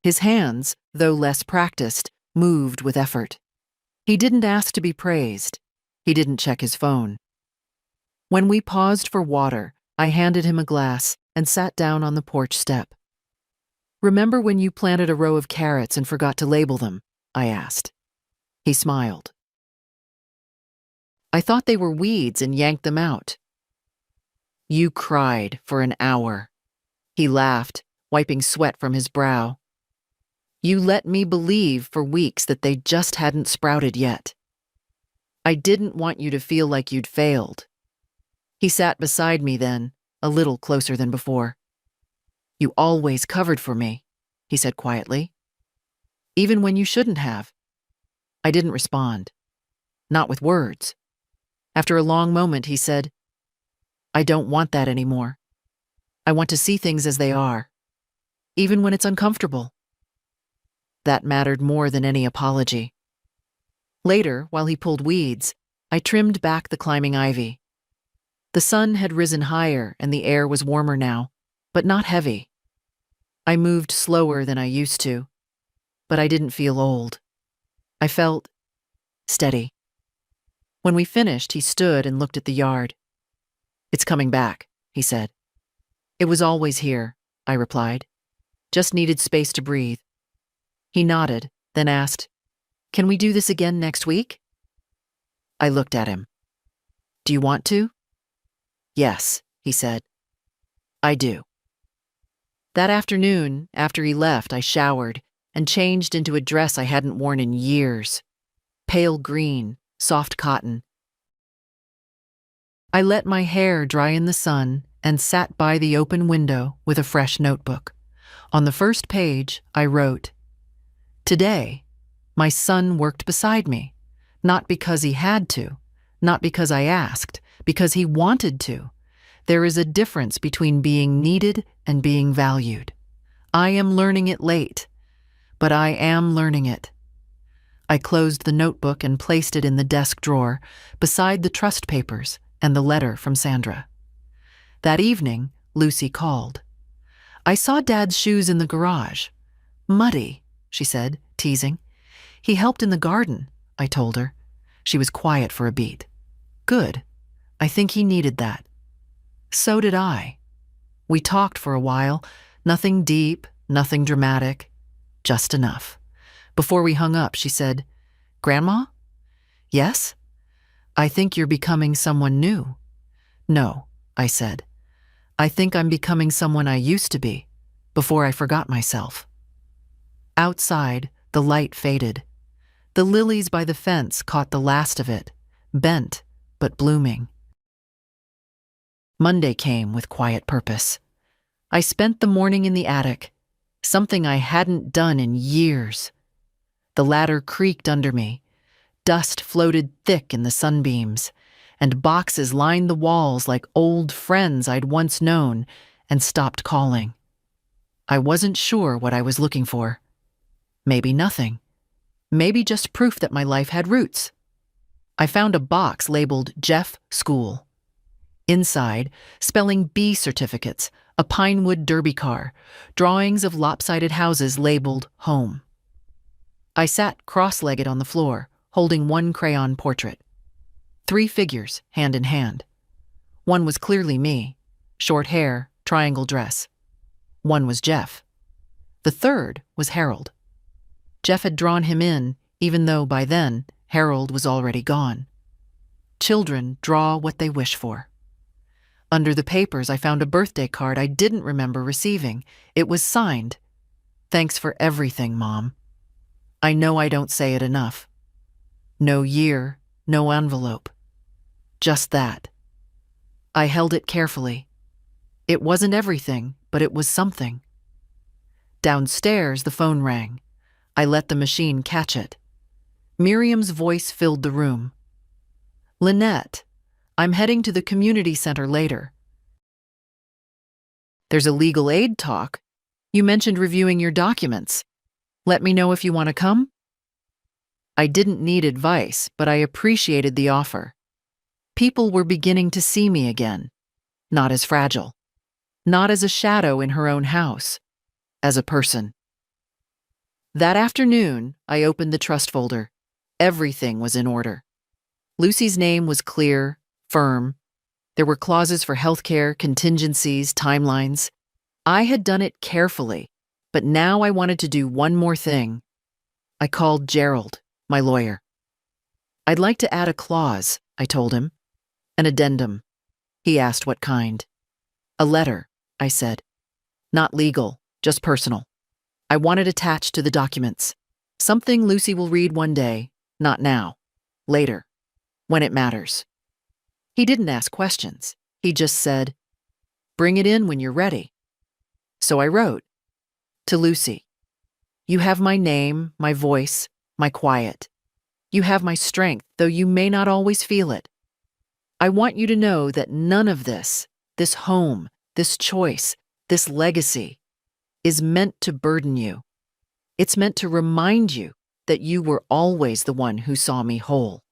Speaker 1: His hands, though less practiced, moved with effort. He didn't ask to be praised. He didn't check his phone. When we paused for water, I handed him a glass and sat down on the porch step. "Remember when you planted a row of carrots and forgot to label them?" I asked. He smiled. "I thought they were weeds and yanked them out." "You cried for an hour." He laughed, wiping sweat from his brow. "You let me believe for weeks that they just hadn't sprouted yet. I didn't want you to feel like you'd failed." He sat beside me then, a little closer than before. "You always covered for me," he said quietly. "Even when you shouldn't have." I didn't respond. Not with words. After a long moment, he said, "I don't want that anymore. I want to see things as they are, even when it's uncomfortable." That mattered more than any apology. Later, while he pulled weeds, I trimmed back the climbing ivy. The sun had risen higher and the air was warmer now, but not heavy. I moved slower than I used to, but I didn't feel old. I felt steady. When we finished, he stood and looked at the yard. "It's coming back," he said. "It was always here," I replied. "Just needed space to breathe." He nodded, then asked, "Can we do this again next week?" I looked at him. "Do you want to?" "Yes," he said. "I do." That afternoon, after he left, I showered and changed into a dress I hadn't worn in years. Pale green, soft cotton. I let my hair dry in the sun and sat by the open window with a fresh notebook. On the first page, I wrote, "Today, my son worked beside me, not because he had to, not because I asked, because he wanted to. There is a difference between being needed and being valued. I am learning it late, but I am learning it." I closed the notebook and placed it in the desk drawer, beside the trust papers and the letter from Sandra. That evening, Lucy called. "I saw Dad's shoes in the garage." "Muddy," she said, teasing. "He helped in the garden," I told her. She was quiet for a beat. "Good. I think he needed that." So did I. We talked for a while, nothing deep, nothing dramatic, just enough. Before we hung up, she said, "Grandma?" "Yes?" "I think you're becoming someone new." "No," I said. "I think I'm becoming someone I used to be, before I forgot myself." Outside, the light faded. The lilies by the fence caught the last of it, bent but blooming. Monday came with quiet purpose. I spent the morning in the attic, something I hadn't done in years. The ladder creaked under me. Dust floated thick in the sunbeams, and boxes lined the walls like old friends I'd once known and stopped calling. I wasn't sure what I was looking for. Maybe nothing. Maybe just proof that my life had roots. I found a box labeled Jeff School. Inside, spelling bee certificates, A pinewood derby car, drawings of lopsided houses labeled home. I sat cross-legged on the floor, holding one crayon portrait. 3 figures, hand in hand. One was clearly me, short hair, triangle dress. One was Jeff. The third was Harold. Jeff had drawn him in, even though by then, Harold was already gone. Children draw what they wish for. Under the papers, I found a birthday card I didn't remember receiving. It was signed. "Thanks for everything, Mom." I know I don't say it enough. No year, no envelope. Just that. I held it carefully. It wasn't everything, but it was something. Downstairs, the phone rang. I let the machine catch it. Miriam's voice filled the room. "Lynette, I'm heading to the community center later. There's a legal aid talk. You mentioned reviewing your documents. Let me know if you want to come." I didn't need advice, but I appreciated the offer. People were beginning to see me again, not as fragile, not as a shadow in her own house, as a person. That afternoon, I opened the trust folder. Everything was in order. Lucy's name was clear, firm. There were clauses for healthcare, contingencies, timelines. I had done it carefully, but now I wanted to do one more thing. I called Gerald, my lawyer. "I'd like to add a clause," I told him. "An addendum." He asked what kind. "A letter," I said. "Not legal, just personal. I want it attached to the documents. Something Lucy will read one day, not now. Later, when it matters." He didn't ask questions. He just said, "Bring it in when you're ready." So I wrote, "To Lucy, you have my name, my voice, my quiet. You have my strength, though you may not always feel it. I want you to know that none of this home, this choice, this legacy, is meant to burden you. It's meant to remind you that you were always the one who saw me whole.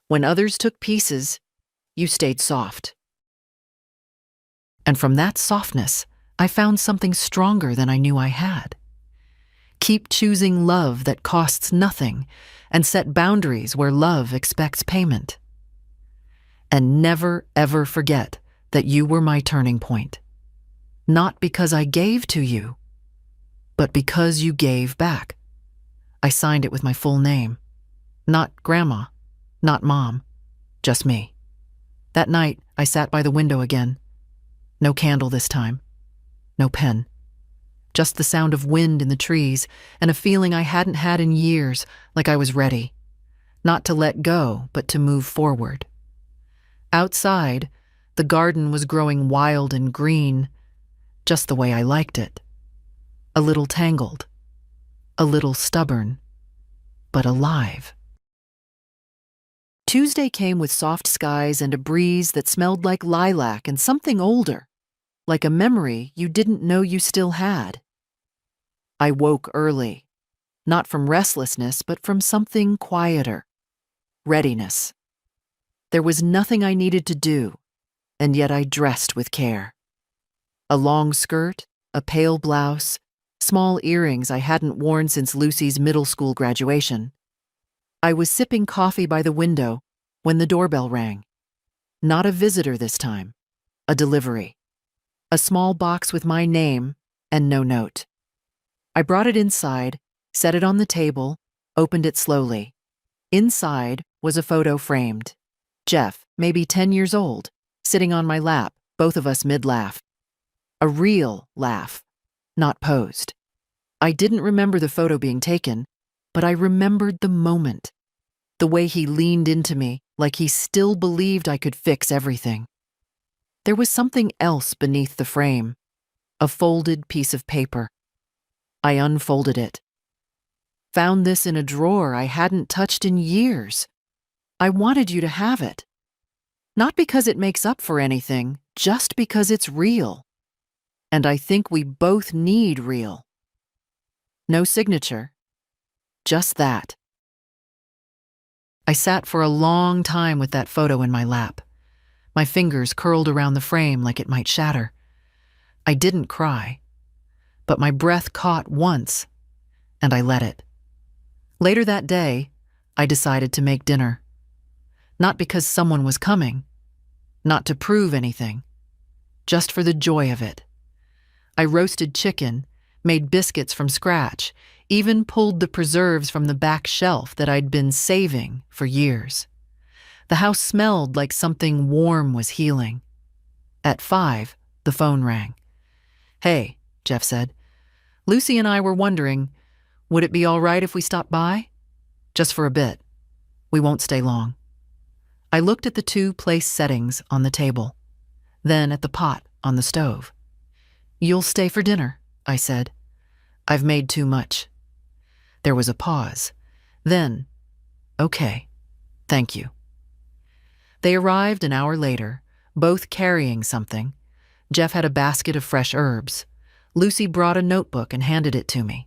Speaker 1: When others took pieces, you stayed soft." And from that softness, I found something stronger than I knew I had. Keep choosing love that costs nothing and set boundaries where love expects payment. And never, ever forget that you were my turning point. Not because I gave to you, but because you gave back. I signed it with my full name. Not Grandma, not Mom, just me. That night, I sat by the window again. No candle this time. No pen. Just the sound of wind in the trees and a feeling I hadn't had in years, like I was ready. Not to let go, but to move forward. Outside, the garden was growing wild and green, just the way I liked it. A little tangled. A little stubborn. But alive. Tuesday came with soft skies and a breeze that smelled like lilac and something older, like a memory you didn't know you still had. I woke early, not from restlessness, but from something quieter. Readiness. There was nothing I needed to do, and yet I dressed with care. A long skirt, a pale blouse, small earrings I hadn't worn since Lucy's middle school graduation. I was sipping coffee by the window when the doorbell rang. Not a visitor this time, a delivery. A small box with my name and no note. I brought it inside, set it on the table, opened it slowly. Inside was a photo framed. Jeff, maybe 10 years old, sitting on my lap, both of us mid-laugh. A real laugh, not posed. I didn't remember the photo being taken, but I remembered the moment. The way he leaned into me, like he still believed I could fix everything. There was something else beneath the frame, a folded piece of paper. I unfolded it. Found this in a drawer I hadn't touched in years. I wanted you to have it. Not because it makes up for anything, just because it's real. And I think we both need real. No signature, just that. I sat for a long time with that photo in my lap. My fingers curled around the frame like it might shatter. I didn't cry, but my breath caught once, and I let it. Later that day, I decided to make dinner. Not because someone was coming, not to prove anything, just for the joy of it. I roasted chicken, made biscuits from scratch, even pulled the preserves from the back shelf that I'd been saving for years. The house smelled like something warm was healing. At 5, the phone rang. "Hey," Jeff said. "Lucy and I were wondering, would it be all right if we stopped by? Just for a bit. We won't stay long." I looked at the 2 place settings on the table, then at the pot on the stove. "You'll stay for dinner," I said. "I've made too much." There was a pause. Then, "Okay, thank you." They arrived an hour later, both carrying something. Jeff had a basket of fresh herbs. Lucy brought a notebook and handed it to me.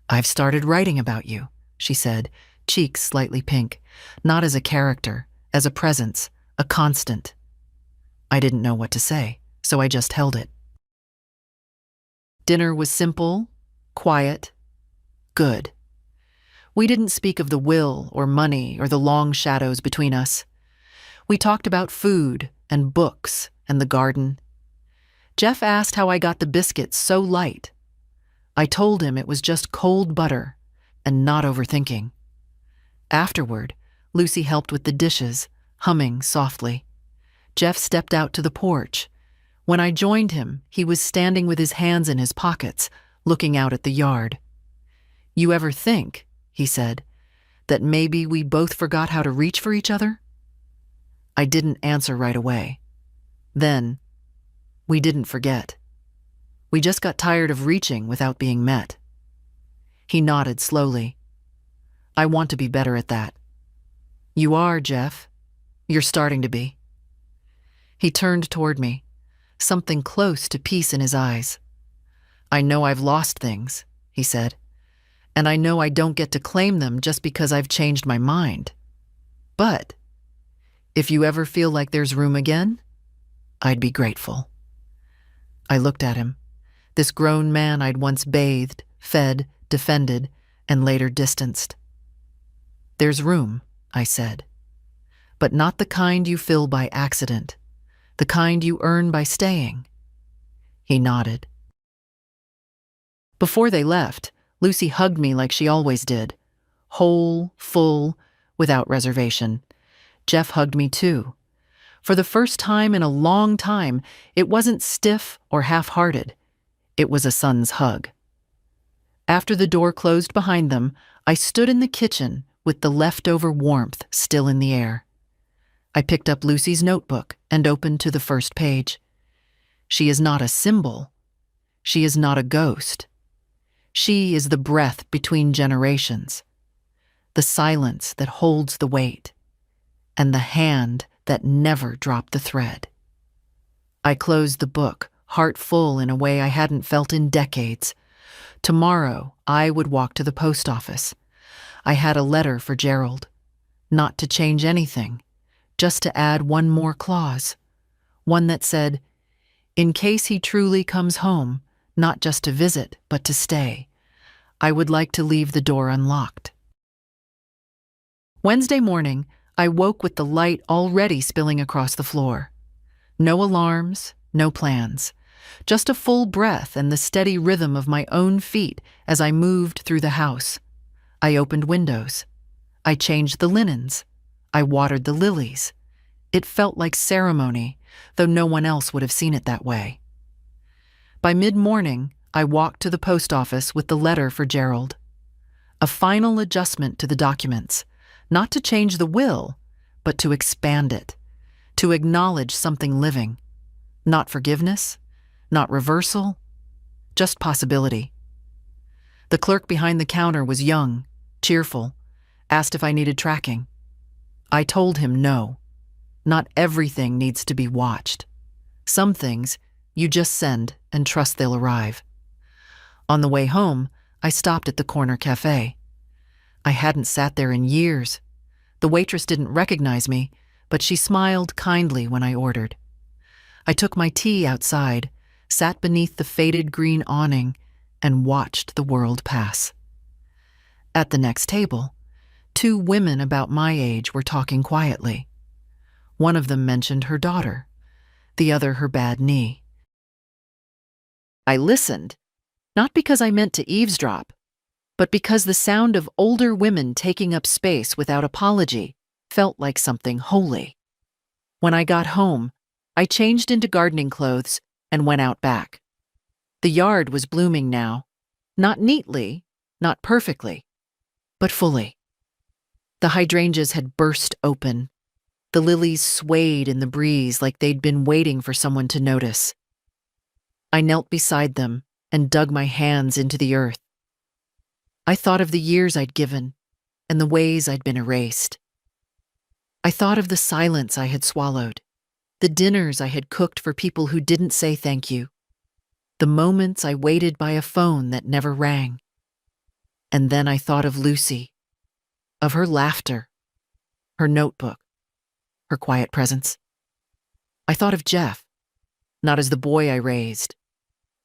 Speaker 1: "I've started writing about you," she said, cheeks slightly pink, not as a character, as a presence, a constant. I didn't know what to say, so I just held it. Dinner was simple, quiet, good. We didn't speak of the will or money or the long shadows between us. We talked about food and books and the garden. Jeff asked how I got the biscuits so light. I told him it was just cold butter and not overthinking. Afterward, Lucy helped with the dishes, humming softly. Jeff stepped out to the porch. When I joined him, he was standing with his hands in his pockets, looking out at the yard. "You ever think," he said, "that maybe we both forgot how to reach for each other?" I didn't answer right away. Then, we didn't forget. We just got tired of reaching without being met. He nodded slowly. "I want to be better at that." "You are, Jeff. You're starting to be." He turned toward me, something close to peace in his eyes. "I know I've lost things," he said, "and I know I don't get to claim them just because I've changed my mind. But if you ever feel like there's room again, I'd be grateful." I looked at him, this grown man I'd once bathed, fed, defended, and later distanced. "There's room," I said, "but not the kind you fill by accident, the kind you earn by staying." He nodded. Before they left, Lucy hugged me like she always did, whole, full, without reservation. Jeff hugged me too. For the first time in a long time, it wasn't stiff or half-hearted. It was a son's hug. After the door closed behind them, I stood in the kitchen with the leftover warmth still in the air. I picked up Lucy's notebook and opened to the first page. She is not a symbol. She is not a ghost. She is the breath between generations, the silence that holds the weight, and the hand that never dropped the thread. I closed the book, heart full in a way I hadn't felt in decades. Tomorrow, I would walk to the post office. I had a letter for Gerald. Not to change anything, just to add one more clause. One that said, in case he truly comes home, not just to visit, but to stay, I would like to leave the door unlocked. Wednesday morning, I woke with the light already spilling across the floor. No alarms, no plans. Just a full breath and the steady rhythm of my own feet as I moved through the house. I opened windows. I changed the linens. I watered the lilies. It felt like ceremony, though no one else would have seen it that way. By mid-morning, I walked to the post office with the letter for Gerald. A final adjustment to the documents, not to change the will, but to expand it, to acknowledge something living. Not forgiveness, not reversal, just possibility. The clerk behind the counter was young, cheerful, asked if I needed tracking. I told him no. Not everything needs to be watched. Some things you just send and trust they'll arrive. On the way home, I stopped at the corner cafe. I hadn't sat there in years. The waitress didn't recognize me, but she smiled kindly when I ordered. I took my tea outside, sat beneath the faded green awning, and watched the world pass. At the next table, two women about my age were talking quietly. One of them mentioned her daughter, the other her bad knee. I listened, not because I meant to eavesdrop, but because the sound of older women taking up space without apology felt like something holy. When I got home, I changed into gardening clothes and went out back. The yard was blooming now, not neatly, not perfectly, but fully. The hydrangeas had burst open. The lilies swayed in the breeze like they'd been waiting for someone to notice. I knelt beside them and dug my hands into the earth. I thought of the years I'd given and the ways I'd been erased. I thought of the silence I had swallowed, the dinners I had cooked for people who didn't say thank you, the moments I waited by a phone that never rang. And then I thought of Lucy, of her laughter, her notebook, her quiet presence. I thought of Jeff, not as the boy I raised,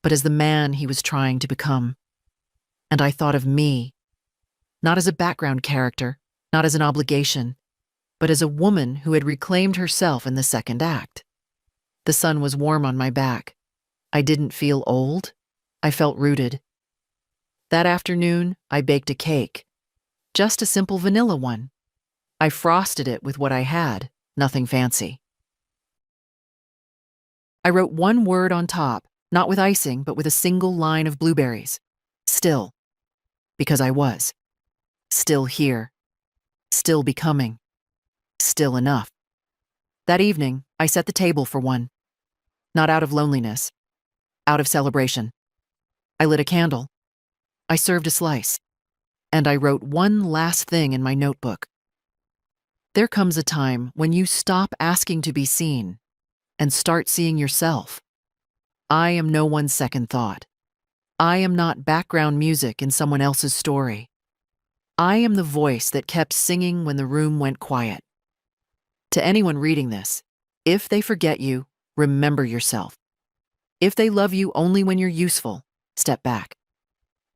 Speaker 1: but as the man he was trying to become. And I thought of me, not as a background character, not as an obligation, but as a woman who had reclaimed herself in the second act. The sun was warm on my back. I didn't feel old. I felt rooted. That afternoon, I baked a cake, just a simple vanilla one. I frosted it with what I had, nothing fancy. I wrote one word on top, not with icing, but with a single line of blueberries. Still. Because I was. Still here. Still becoming. Still enough. That evening, I set the table for one. Not out of loneliness. Out of celebration. I lit a candle. I served a slice. And I wrote one last thing in my notebook. There comes a time when you stop asking to be seen and start seeing yourself. I am no one's second thought. I am not background music in someone else's story. I am the voice that kept singing when the room went quiet. To anyone reading this, if they forget you, remember yourself. If they love you only when you're useful, step back.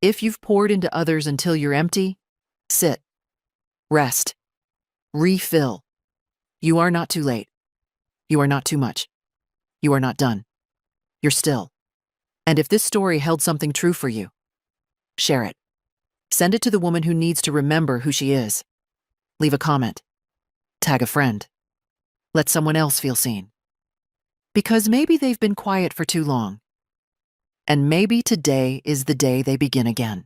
Speaker 1: If you've poured into others until you're empty, sit, rest, refill. You are not too late. You are not too much. You are not done. You're still. And if this story held something true for you, share it. Send it to the woman who needs to remember who she is. Leave a comment. Tag a friend. Let someone else feel seen. Because maybe they've been quiet for too long. And maybe today is the day they begin again.